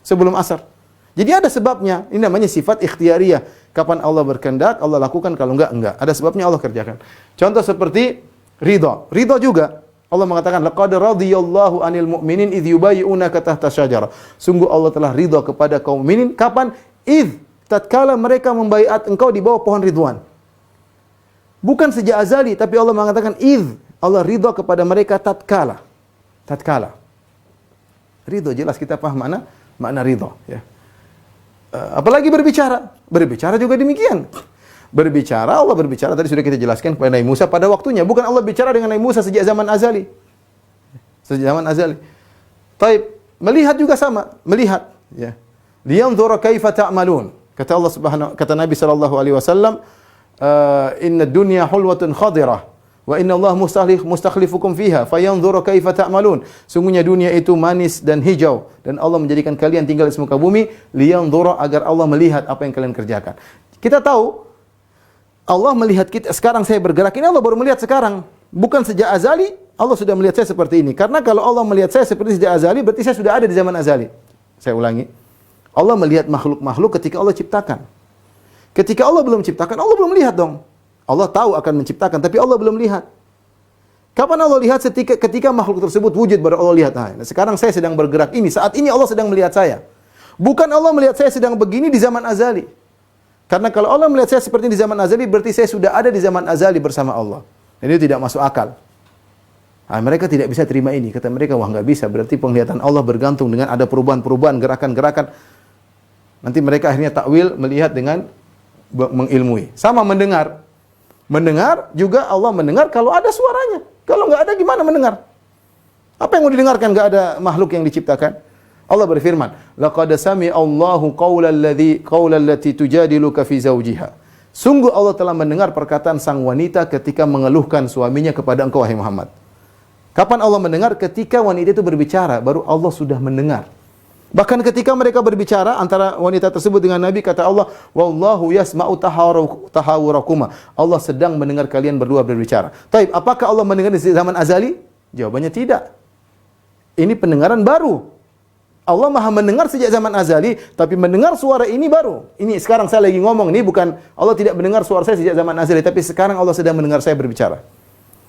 sebelum asar. Jadi ada sebabnya. Ini namanya sifat ikhtiariyah. Kapan Allah berkehendak, Allah lakukan, kalau enggak. Ada sebabnya Allah kerjakan. Contoh seperti ridha. Ridha juga Allah mengatakan, laqad radhiyallahu 'anil mu'minin idh yubayyi'unaka tahta syajarah. Sungguh Allah telah ridha kepada kaum mukminin. Kapan? Idh, tatkala mereka membaiat engkau di bawah pohon ridwan. Bukan sejak azali, tapi Allah mengatakan idh. Allah ridha kepada mereka tatkala. Ridha, jelas kita paham makna ridha, ya. Apalagi berbicara. Berbicara juga demikian. Berbicara, Allah berbicara, tadi sudah kita jelaskan kepada Nabi Musa pada waktunya. Bukan Allah bicara dengan Nabi Musa sejak zaman azali. Taib, melihat juga sama, melihat, ya. Liyanzura kaifa ta'malun. Kata Nabi sallallahu alaihi wasallam, inna dunya hulwatun khadirah wa inna Allah mustakhlifukum fiha fayanzura kaifa ta'malun. Sungguhnya dunia itu manis dan hijau dan Allah menjadikan kalian tinggal di muka bumi liyanzura, agar Allah melihat apa yang kalian kerjakan. Kita tahu Allah melihat kita. Sekarang saya bergerak, ini Allah baru melihat sekarang. Bukan sejak azali Allah sudah melihat saya seperti ini. Karena kalau Allah melihat saya seperti sejak azali, berarti saya sudah ada di zaman azali. Saya ulangi. Allah melihat makhluk-makhluk ketika Allah ciptakan. Ketika Allah belum ciptakan, Allah belum lihat dong. Allah tahu akan menciptakan, tapi Allah belum lihat. Kapan Allah lihat? Ketika makhluk tersebut wujud, baru Allah lihat. Nah, sekarang saya sedang bergerak ini. Saat ini Allah sedang melihat saya. Bukan Allah melihat saya sedang begini di zaman azali. Karena kalau Allah melihat saya seperti di zaman azali, berarti saya sudah ada di zaman azali bersama Allah. Dan itu tidak masuk akal. Nah, mereka tidak bisa terima ini. Kata mereka, wah nggak bisa. Berarti penglihatan Allah bergantung dengan ada perubahan-perubahan, gerakan-gerakan. Nanti mereka akhirnya takwil melihat dengan mengilmui. Sama mendengar. Mendengar juga Allah mendengar kalau ada suaranya. Kalau nggak ada gimana mendengar? Apa yang mau didengarkan? Nggak ada makhluk yang diciptakan. Allah berfirman, laqad sami'a Allahu qawla allati tujadiluka fi zawjiha. Sungguh Allah telah mendengar perkataan sang wanita ketika mengeluhkan suaminya kepada engkau wahai Muhammad. Kapan Allah mendengar? Ketika wanita itu berbicara, baru Allah sudah mendengar. Bahkan ketika mereka berbicara antara wanita tersebut dengan Nabi, kata Allah, wallahu yasma'u tahawurakuma. Allah sedang mendengar kalian berdua berbicara. Taib, apakah Allah mendengar di zaman azali? Jawabannya tidak. Ini pendengaran baru. Allah Maha mendengar sejak zaman azali, tapi mendengar suara ini baru. Ini sekarang saya lagi ngomong, ini bukan Allah tidak mendengar suara saya sejak zaman azali, tapi sekarang Allah sedang mendengar saya berbicara.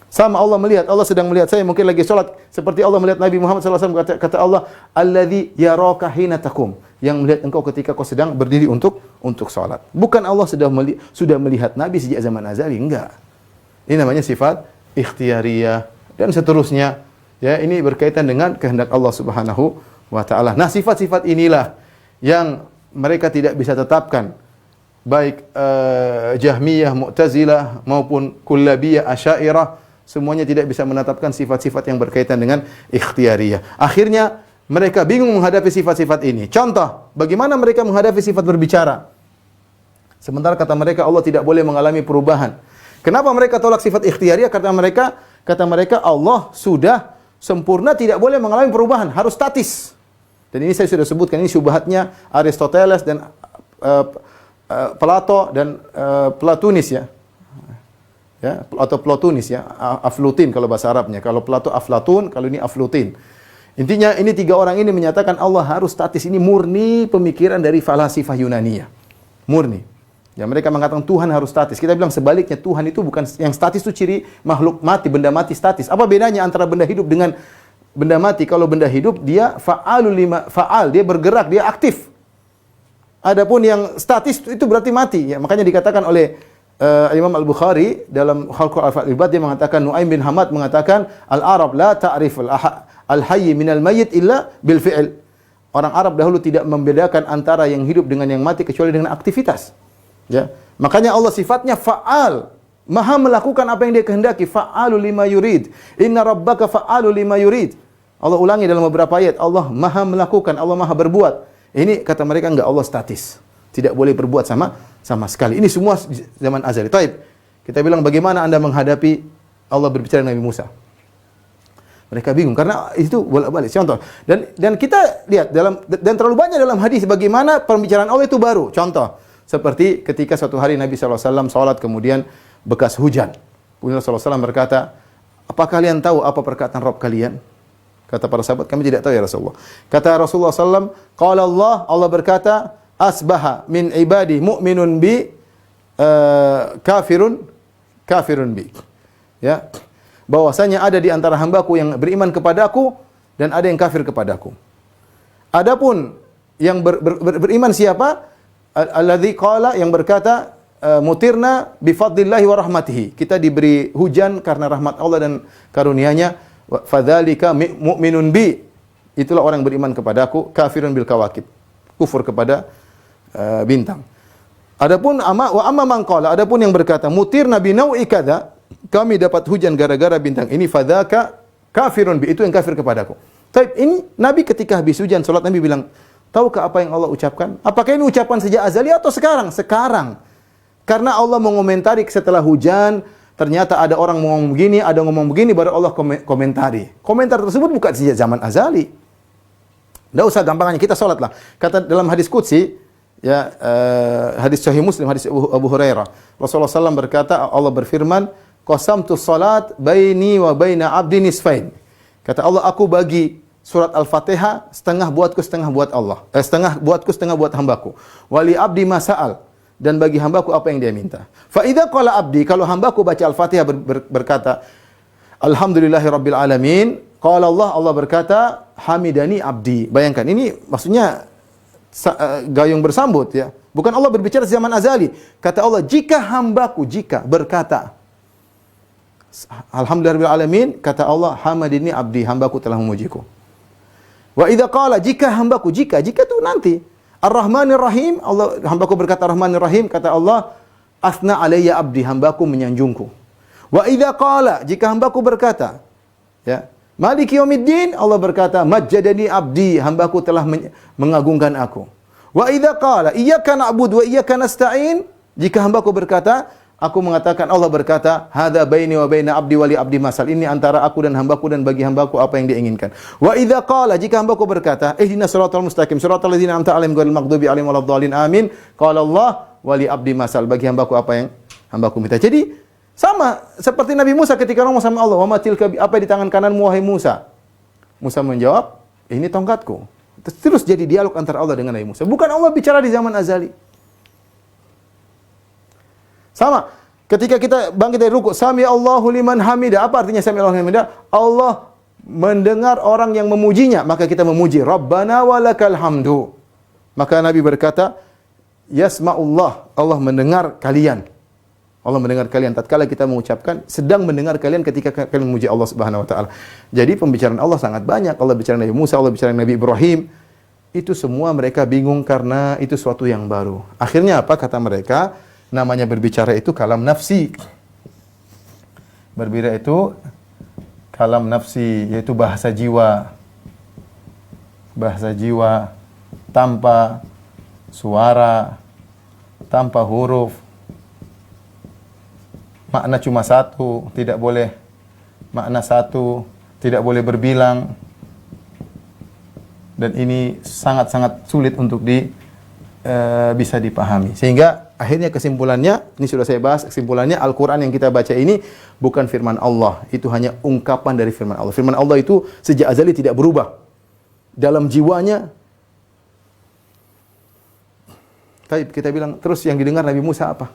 Sama Allah melihat, Allah sedang melihat saya mungkin lagi sholat, seperti Allah melihat Nabi Muhammad SAW, kata Allah, alladzi yaraka hina taqum, yang melihat engkau ketika kau sedang berdiri untuk sholat. Bukan Allah sudah melihat Nabi sejak zaman azali, enggak. Ini namanya sifat ikhtiyariyah dan seterusnya. Ya, ini berkaitan dengan kehendak Allah Subhanahu wa ta'ala. Nah, sifat-sifat inilah yang mereka tidak bisa tetapkan. Baik Jahmiyah, Mu'tazilah maupun Kullabiyah, Asy'ariyah, semuanya tidak bisa menetapkan sifat-sifat yang berkaitan dengan ikhtiyariyah. Akhirnya mereka bingung menghadapi sifat-sifat ini. Contoh, bagaimana mereka menghadapi sifat berbicara? Sementara kata mereka Allah tidak boleh mengalami perubahan. Kenapa mereka tolak sifat ikhtiyariyah? Kata mereka Allah sudah sempurna, tidak boleh mengalami perubahan, harus statis. Dan ini saya sudah sebutkan, ini syubhatnya Aristoteles dan Plato dan Platonis ya. Ya, atau Platonis ya, Aflutin kalau bahasa Arabnya. Kalau Plato Aflatun, kalau ini Aflutin. Intinya ini tiga orang ini menyatakan Allah harus statis. Ini murni pemikiran dari falasifah Yunaniyah. Murni. Ya, mereka mengatakan Tuhan harus statis. Kita bilang sebaliknya, Tuhan itu bukan yang statis, itu ciri makhluk mati, benda mati statis. Apa bedanya antara benda hidup dengan benda mati? Kalau benda hidup dia fa'al, dia bergerak, dia aktif. Adapun yang statis itu berarti mati. Ya, makanya dikatakan oleh Imam Al-Bukhari dalam Khalqul Al-Ibad, dia mengatakan, Nu'aim bin Hamad mengatakan, Al-Arab la ta'rif al-hayy minal mayyit illa bil fi'l. Orang Arab dahulu tidak membedakan antara yang hidup dengan yang mati kecuali dengan aktivitas. Ya, makanya Allah sifatnya fa'al, Maha melakukan apa yang dia kehendaki. Fa'alu lima yurid. Inna rabbaka fa'alu lima yurid. Allah ulangi dalam beberapa ayat, Allah Maha melakukan, Allah Maha berbuat. Ini kata mereka enggak, Allah statis. Tidak boleh berbuat sama sekali. Ini semua zaman azali. Taib. Kita bilang bagaimana Anda menghadapi Allah berbicara dengan Nabi Musa? Mereka bingung karena itu bolak-balik. Contoh. Dan kita lihat dan terlalu banyak dalam hadis bagaimana pembicaraan Allah itu baru. Contoh, seperti ketika suatu hari Nabi SAW salat kemudian bekas hujan. Kemudian Rasulullah SAW berkata, apa kalian tahu apa perkataan Rabb kalian? Kata para sahabat, kami tidak tahu ya Rasulullah. Kata Rasulullah SAW, qala Allah berkata, asbaha min ibadi mu'minun bi kafirun bi. Ya. Bahwasanya ada di antara hambaku yang beriman kepadaku dan ada yang kafir kepadaku. Adapun yang beriman siapa? Alladzi qala, yang berkata mutirna bi fadlillahi wa rahmatihi. Kita diberi hujan karena rahmat Allah dan karunia-Nya. Fadzalika mu'minun bi. Itulah orang yang beriman kepadaku, kafirun bil kawakib. Kufur kepada bintang. Adapun amma man qala, adapun yang berkata mutirna bi nau'i kadza, kami dapat hujan gara-gara bintang ini, fadzaka kafirun bi, itu yang kafir kepadaku. Tapi ini Nabi ketika habis hujan salat, Nabi bilang, tahukah apa yang Allah ucapkan? Apakah ini ucapan sejak azali atau sekarang? Sekarang. Karena Allah mengomentari setelah hujan, ternyata ada orang ngomong begini, ada ngomong begini, baru Allah komentari. Komentar tersebut bukan sejak zaman azali. Tidak usah gampangnya, kita sholatlah. Kata dalam hadis Qudsi, ya, hadis Sahih Muslim, hadis Abu Hurairah, Rasulullah SAW berkata, Allah berfirman, qasamtu salat baini wa baina abdi nisfain. Kata Allah, aku bagi surat Al-Fatihah setengah buatku, setengah buat Allah. Setengah buatku, setengah buat hambaku. Wali abdi masa'al, dan bagi hambaku apa yang dia minta. Fa idza qala abdi, kalau hambaku baca Al-Fatihah berkata alhamdulillahi rabbil alamin, qala Allah berkata hamidani abdi. Bayangkan, ini maksudnya gayung bersambut ya. Bukan Allah berbicara zaman azali. Kata Allah, jika hambaku berkata Alhamdulillahirabbil alamin, kata Allah, hamadini abdi, hambaku telah memujiku. Wa idza qala, jika hambaku, jika itu nanti. Ar-Rahmanir Rahim, Allah, hambaku berkata Ar-Rahmanir Rahim, kata Allah, asna alayya abdi, hambaku menyanjungku. Wa idza qala, jika hambaku berkata, ya, Maliki yaumiddin, Allah berkata, majjadani abdi, hambaku telah mengagungkan aku. Wa idza qala, iyyaka na'budu wa iyyaka nasta'in, jika hambaku berkata, aku mengatakan, Allah berkata, hadza baini wa baina abdi wa li abdi masal. Ini antara aku dan hambaku dan bagi hambaku apa yang dia inginkan. Wa idza qala, jika hambaku berkata, ihdinas siratal mustaqim, siratal ladzina an'amta 'alaihim ghairil maghdubi 'alaihim waladdallin, amin. Qala Allah, wa li abdi masal, bagi hambaku apa yang hambaku minta. Jadi sama seperti Nabi Musa ketika ngomong sama Allah, wa ma tilka, apa di tangan kananmu wahai Musa? Musa menjawab, ini tongkatku. Terus jadi dialog antara Allah dengan Nabi Musa. Bukan Allah bicara di zaman azali. Sama, ketika kita bangkit dari ruku, sami Allahu liman hamida. Apa artinya sami Allahu liman hamida? Allah mendengar orang yang memujinya, maka kita memuji. Rabbana walakal hamdu. Maka Nabi berkata, yasma'ullah, Allah mendengar kalian. Allah mendengar kalian tatkala kita mengucapkan, sedang mendengar kalian ketika kalian memuji Allah Subhanahu wa taala. Jadi pembicaraan Allah sangat banyak. Allah bicara Nabi Musa, Allah bicara Nabi Ibrahim. Itu semua mereka bingung karena itu suatu yang baru. Akhirnya apa kata mereka? Namanya berbicara itu kalam nafsi. Berbicara itu kalam nafsi, yaitu bahasa jiwa. Bahasa jiwa tanpa suara, tanpa huruf. Makna cuma satu, tidak boleh makna satu, tidak boleh berbilang. Dan ini sangat-sangat sulit untuk bisa dipahami. Sehingga akhirnya kesimpulannya, ini sudah saya bahas, kesimpulannya Al-Quran yang kita baca ini bukan firman Allah. Itu hanya ungkapan dari firman Allah. Firman Allah itu sejak azali tidak berubah. Dalam jiwanya, kita bilang, terus yang didengar Nabi Musa apa?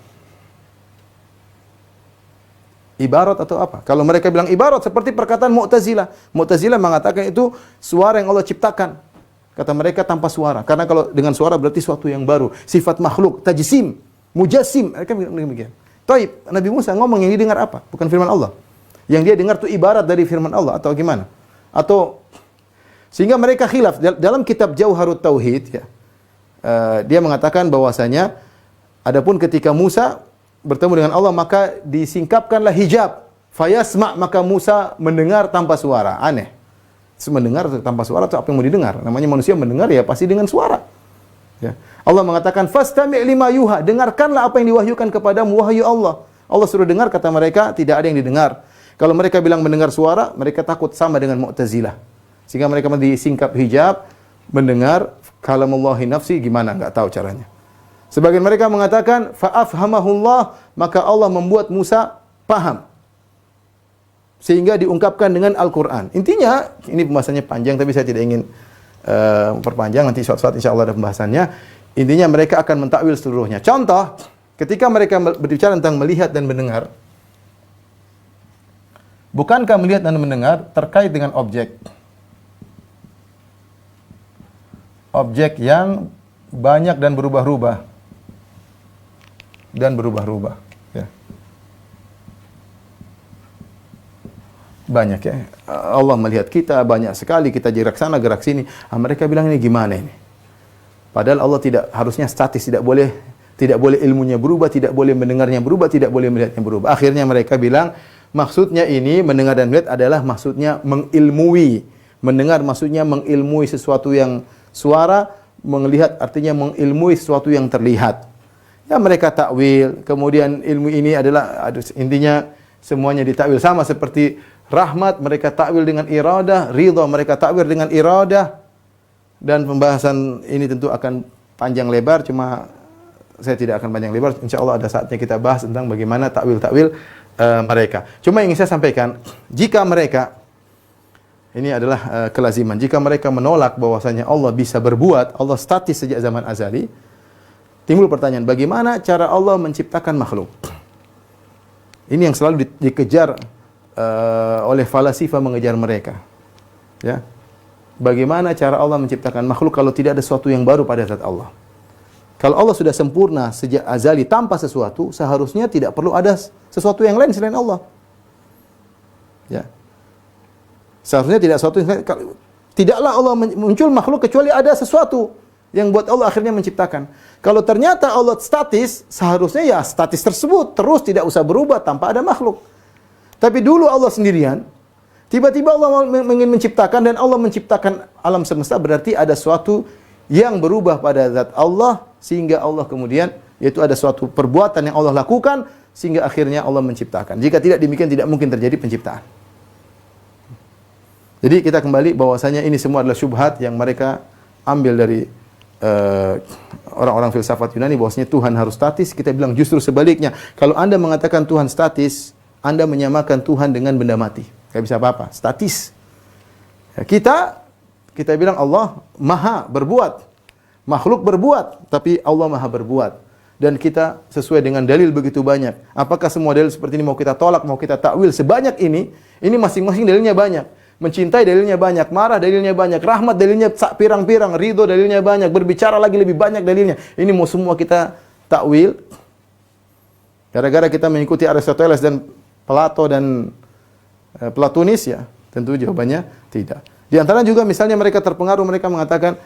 Ibarat atau apa? Kalau mereka bilang ibarat, seperti perkataan Mu'tazilah. Mu'tazilah mengatakan itu suara yang Allah ciptakan. Kata mereka tanpa suara. Karena kalau dengan suara berarti suatu yang baru. Sifat makhluk, tajsim, mujassim. Mereka bilang demikian. Taib, Nabi Musa ngomong yang didengar apa? Bukan firman Allah. Yang dia dengar itu ibarat dari firman Allah atau gimana? Atau sehingga mereka khilaf dalam kitab Jauharut Tauhid, ya. Dia mengatakan bahwasanya adapun ketika Musa bertemu dengan Allah maka disingkapkanlah hijab. Fayasma, maka Musa mendengar tanpa suara. Aneh. Mendengar tanpa suara itu apa yang mau didengar? Namanya manusia mendengar ya pasti dengan suara. Ya. Allah mengatakan fastami' lima yuha, dengarkanlah apa yang diwahyukan kepadamu wahyu Allah. Allah suruh dengar, kata mereka tidak ada yang didengar. Kalau mereka bilang mendengar suara, mereka takut sama dengan Mu'tazilah. Sehingga mereka disingkap hijab, mendengar kalamullahi nafsi, gimana enggak tahu caranya. Sebagian mereka mengatakan fa'afhamahullah, maka Allah membuat Musa paham. Sehingga diungkapkan dengan Al-Quran. Intinya, ini pembahasannya panjang, tapi saya tidak ingin memperpanjang. Nanti suatu-suatu insya Allah ada pembahasannya. Intinya mereka akan mentakwil seluruhnya. Contoh, ketika mereka berbicara tentang melihat dan mendengar, bukankah melihat dan mendengar terkait dengan objek? Objek yang banyak dan berubah-ubah. Dan berubah-ubah. Ya. Banyak ya. Allah melihat kita banyak sekali, kita gerak sana, gerak sini. Mereka bilang ini gimana ini? Padahal Allah tidak harusnya statis, tidak boleh ilmunya berubah, tidak boleh mendengarnya berubah, tidak boleh melihatnya berubah. Akhirnya mereka bilang maksudnya ini mendengar dan melihat adalah maksudnya mengilmui. Mendengar maksudnya mengilmui sesuatu yang suara, melihat artinya mengilmui sesuatu yang terlihat. Ya mereka takwil, kemudian ilmu ini adalah intinya semuanya ditakwil sama seperti rahmat mereka takwil dengan iradah, ridha mereka takwil dengan iradah. Dan pembahasan ini tentu akan panjang lebar, cuma saya tidak akan panjang lebar. Insyaallah ada saatnya kita bahas tentang bagaimana takwil-takwil mereka. Cuma yang ingin saya sampaikan, jika mereka ini adalah kelaziman, jika mereka menolak bahwasanya Allah bisa berbuat, Allah statis sejak zaman azali, timbul pertanyaan, bagaimana cara Allah menciptakan makhluk? Ini yang selalu dikejar oleh falasifa mengejar mereka. Ya. Bagaimana cara Allah menciptakan makhluk kalau tidak ada sesuatu yang baru pada zat Allah? Kalau Allah sudah sempurna sejak azali tanpa sesuatu, seharusnya tidak perlu ada sesuatu yang lain selain Allah. Ya. Seharusnya tidaklah Allah muncul makhluk kecuali ada sesuatu yang buat Allah akhirnya menciptakan. Kalau ternyata Allah statis, seharusnya ya statis tersebut terus tidak usah berubah tanpa ada makhluk. Tapi dulu Allah sendirian, tiba-tiba Allah ingin menciptakan, dan Allah menciptakan alam semesta, berarti ada sesuatu yang berubah pada zat Allah, sehingga Allah kemudian, yaitu ada suatu perbuatan yang Allah lakukan, sehingga akhirnya Allah menciptakan. Jika tidak demikian, tidak mungkin terjadi penciptaan. Jadi kita kembali bahwasanya ini semua adalah syubhat yang mereka ambil dari orang-orang filsafat Yunani, bahwasanya Tuhan harus statis. Kita bilang justru sebaliknya. Kalau Anda mengatakan Tuhan statis, Anda menyamakan Tuhan dengan benda mati. Tidak bisa apa-apa, statis. Ya, kita bilang Allah maha berbuat, makhluk berbuat, tapi Allah maha berbuat. Dan kita sesuai dengan dalil begitu banyak. Apakah semua dalil seperti ini mau kita tolak, mau kita takwil sebanyak ini masing-masing dalilnya banyak. Mencintai dalilnya banyak, marah dalilnya banyak, rahmat dalilnya pirang-pirang, ridho dalilnya banyak, berbicara lagi lebih banyak dalilnya. Ini mau semua kita takwil gara-gara kita mengikuti Aristoteles dan Plato dan Platonis, ya tentu jawabannya tidak. Di antara juga misalnya mereka terpengaruh, mereka mengatakan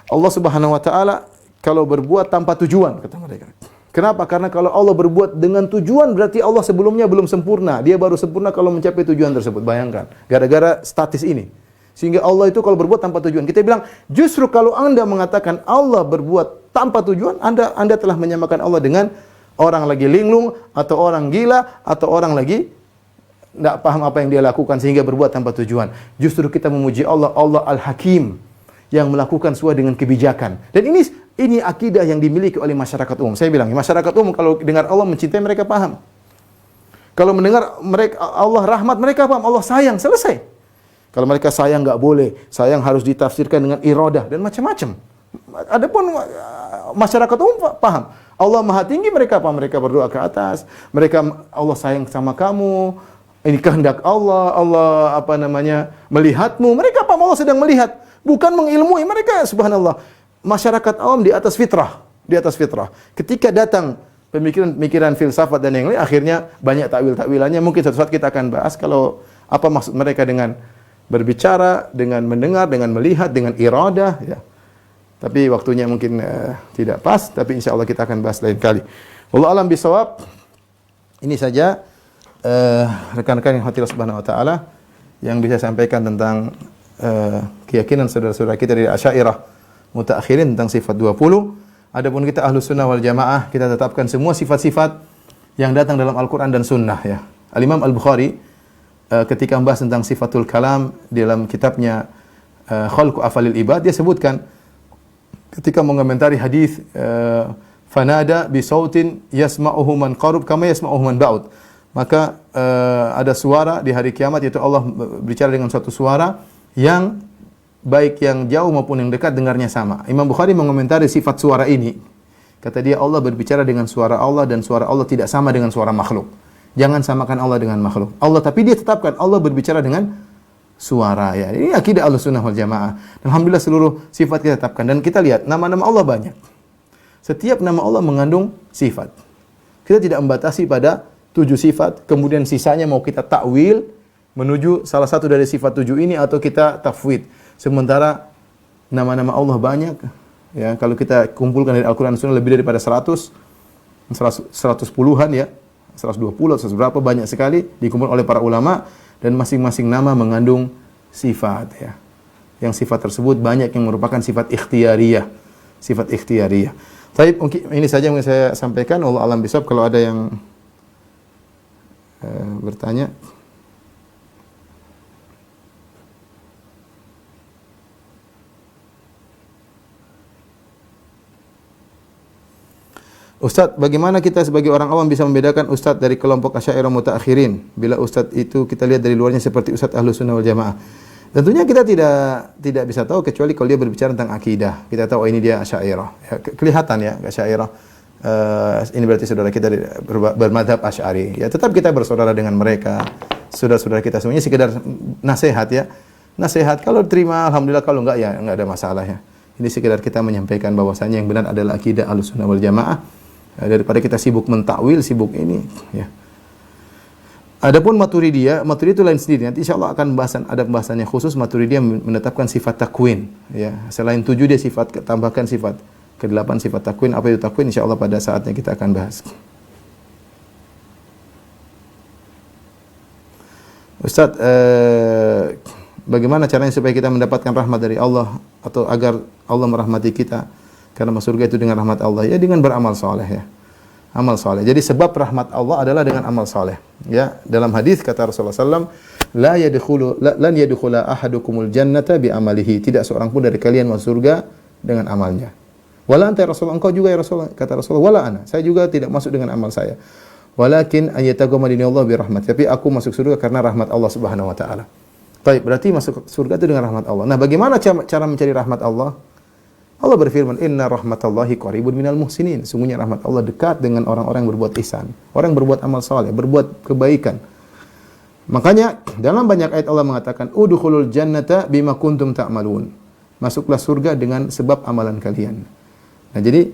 Allah Subhanahu wa taala kalau berbuat tanpa tujuan, kata mereka. Kenapa? Karena kalau Allah berbuat dengan tujuan, berarti Allah sebelumnya belum sempurna. Dia baru sempurna kalau mencapai tujuan tersebut. Bayangkan, gara-gara statis ini. Sehingga Allah itu kalau berbuat tanpa tujuan. Kita bilang, justru kalau Anda mengatakan Allah berbuat tanpa tujuan, Anda telah menyamakan Allah dengan orang lagi linglung, atau orang gila, atau orang lagi tidak paham apa yang dia lakukan sehingga berbuat tanpa tujuan. Justru kita memuji Allah, Allah Al-Hakim, yang melakukan sesuai dengan kebijakan. Dan ini akidah yang dimiliki oleh masyarakat umum. Saya bilang, masyarakat umum kalau dengar Allah mencintai, mereka paham. Kalau mendengar mereka Allah rahmat, mereka paham. Allah sayang, selesai. Kalau mereka sayang nggak boleh, sayang harus ditafsirkan dengan iradah dan macam-macam. Adapun masyarakat umum paham. Allah maha tinggi, mereka paham. Mereka berdoa ke atas. Allah sayang sama kamu. Ini kehendak Allah. Allah melihatmu. Mereka paham Allah sedang melihat. Bukan mengilmui mereka, subhanallah. Masyarakat awam di atas fitrah, Ketika datang pemikiran filsafat dan yang lain, akhirnya banyak takwil-takwilannya. Mungkin suatu saat kita akan bahas kalau apa maksud mereka dengan berbicara, dengan mendengar, dengan melihat, dengan iradah, ya. Tapi waktunya mungkin tidak pas, tapi insya Allah kita akan bahas lain kali. Wallahu a'lam bishawab. Ini saja rekan-rekan yang hati Allah Subhanahu wa taala yang bisa sampaikan tentang keyakinan saudara-saudara kita dari Asy'ariyah mutaakhirin tentang sifat 20. Adapun kita Ahlus Sunnah wal Jamaah, kita tetapkan semua sifat-sifat yang datang dalam Al-Qur'an dan Sunnah, ya. Al-Imam Al-Bukhari ketika membahas tentang sifatul kalam dalam kitabnya Khalqu Afalil Ibad, dia sebutkan ketika mengomentari hadis fanada bi sautin yasma'uhu man qarib kama yasma'uhu man ba'ud. Maka ada suara di hari kiamat, yaitu Allah berbicara dengan suatu suara yang baik yang jauh maupun yang dekat dengarnya sama. Imam Bukhari mengomentari sifat suara ini. Kata dia, Allah berbicara dengan suara Allah, dan suara Allah tidak sama dengan suara makhluk. Jangan samakan Allah dengan makhluk. Allah, tapi dia tetapkan Allah berbicara dengan suara, ya. Ini akidah Ahlussunnah wal Jamaah. Alhamdulillah seluruh sifat kita tetapkan, dan kita lihat nama-nama Allah banyak. Setiap nama Allah mengandung sifat. Kita tidak membatasi pada 7 sifat, kemudian sisanya mau kita takwil menuju salah satu dari sifat 7 ini, atau kita tafwid. Sementara nama-nama Allah banyak, ya. Kalau kita kumpulkan dari Al-Qur'an dan Sunnah lebih daripada 100-puluhan, ya. 120 atau berapa, banyak sekali dikumpul oleh para ulama, dan masing-masing nama mengandung sifat, ya. Yang sifat tersebut banyak yang merupakan sifat ikhtiyariyah. Sifat ikhtiyariyah. Baik, mungkin ini saja yang saya sampaikan. Allah alam bisawab. Kalau ada yang bertanya. Ustaz, bagaimana kita sebagai orang awam bisa membedakan Ustaz dari kelompok Asy'ariyah mutaakhirin? Bila Ustaz itu kita lihat dari luarnya seperti Ustaz Ahlus Sunnah wal Jamaah. Tentunya kita tidak bisa tahu kecuali kalau dia berbicara tentang akidah. Kita tahu ini dia Asy'ariyah. Ya, kelihatan ya Asy'ariyah. Ini berarti saudara kita bermadzhab Asy'ari. Ya, tetap kita bersaudara dengan mereka. Saudara-saudara kita semuanya sekedar nasihat, ya. Nasihat kalau terima alhamdulillah, kalau enggak ya enggak ada masalah, ya. Ini sekedar kita menyampaikan bahwasanya yang benar adalah akidah Ahlus Sunnah wal Jamaah. Daripada kita sibuk mentakwil, sibuk ini, ya. Adapun Maturidiyah itu lain sendiri. Nanti insyaallah akan ada pembahasannya khusus. Maturidiyah menetapkan sifat takwin, ya. Selain 7 dia tambahkan sifat ke-8 sifat takwin. Apa itu takwin? Insyaallah pada saatnya kita akan bahas. Ustaz, bagaimana caranya supaya kita mendapatkan rahmat dari Allah atau agar Allah merahmati kita? Karena masuk surga itu dengan rahmat Allah. Ya dengan beramal saleh, ya. Amal saleh. Jadi sebab rahmat Allah adalah dengan amal saleh. Ya, dalam hadis kata Rasulullah SAW, lan yadkhula ahadukumul jannata bi amalihi. Tidak seorang pun dari kalian masuk surga dengan amalnya. Wala anta ya Rasulullah, engkau juga ya Rasulullah. Kata Rasulullah, wala ana. Saya juga tidak masuk dengan amal saya. Walakin ayyataghammadini Allah bi rahmat. Tapi aku masuk surga karena rahmat Allah Subhanahu wa taala. Baik, berarti masuk surga itu dengan rahmat Allah. Nah, bagaimana cara mencari rahmat Allah? Allah berfirman, "Inna rahmatallahi qaribun minal muhsinin." Sungguhnya rahmat Allah dekat dengan orang-orang yang berbuat ihsan, orang yang berbuat amal saleh, berbuat kebaikan. Makanya dalam banyak ayat Allah mengatakan, "Udkhulul jannata bima kuntum ta'malun." Masuklah surga dengan sebab amalan kalian. Nah, jadi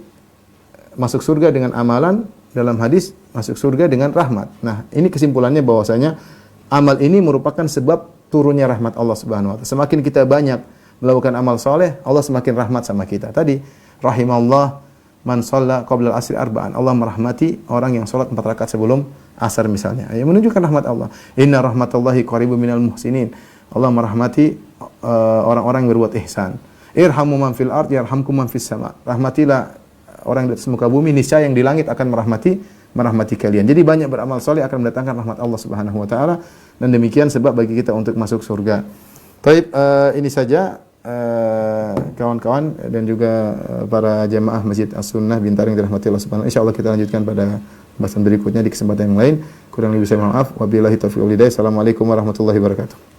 masuk surga dengan amalan, dalam hadis masuk surga dengan rahmat. Nah, ini kesimpulannya bahwasanya amal ini merupakan sebab turunnya rahmat Allah Subhanahu wa taala. Semakin kita banyak melakukan amal soleh, Allah semakin rahmat sama kita. Tadi, rahimallah man shalla qabla al-asri arba'an. Allah merahmati orang yang sholat 4 rakaat sebelum asar misalnya. Yang menunjukkan rahmat Allah. Inna rahmatallahi qaribun minal muhsinin. Allah merahmati orang-orang yang berbuat ihsan. Irhamu man fil ard yarhamkum man fis sama. Rahmatilah orang di atas muka bumi, niscaya yang di langit akan merahmati kalian. Jadi banyak beramal soleh akan mendatangkan rahmat Allah Subhanahu wa taala, dan demikian sebab bagi kita untuk masuk surga. Baik, ini saja kawan-kawan dan juga para jemaah Masjid As-Sunnah Bintaring dirahmati Allah Subhanahu wa taala. Insyaallah kita lanjutkan pada bahasan berikutnya di kesempatan yang lain. Kurang lebih saya maaf. Wabillahi taufiq wal hidayah. Assalamualaikum warahmatullahi wabarakatuh.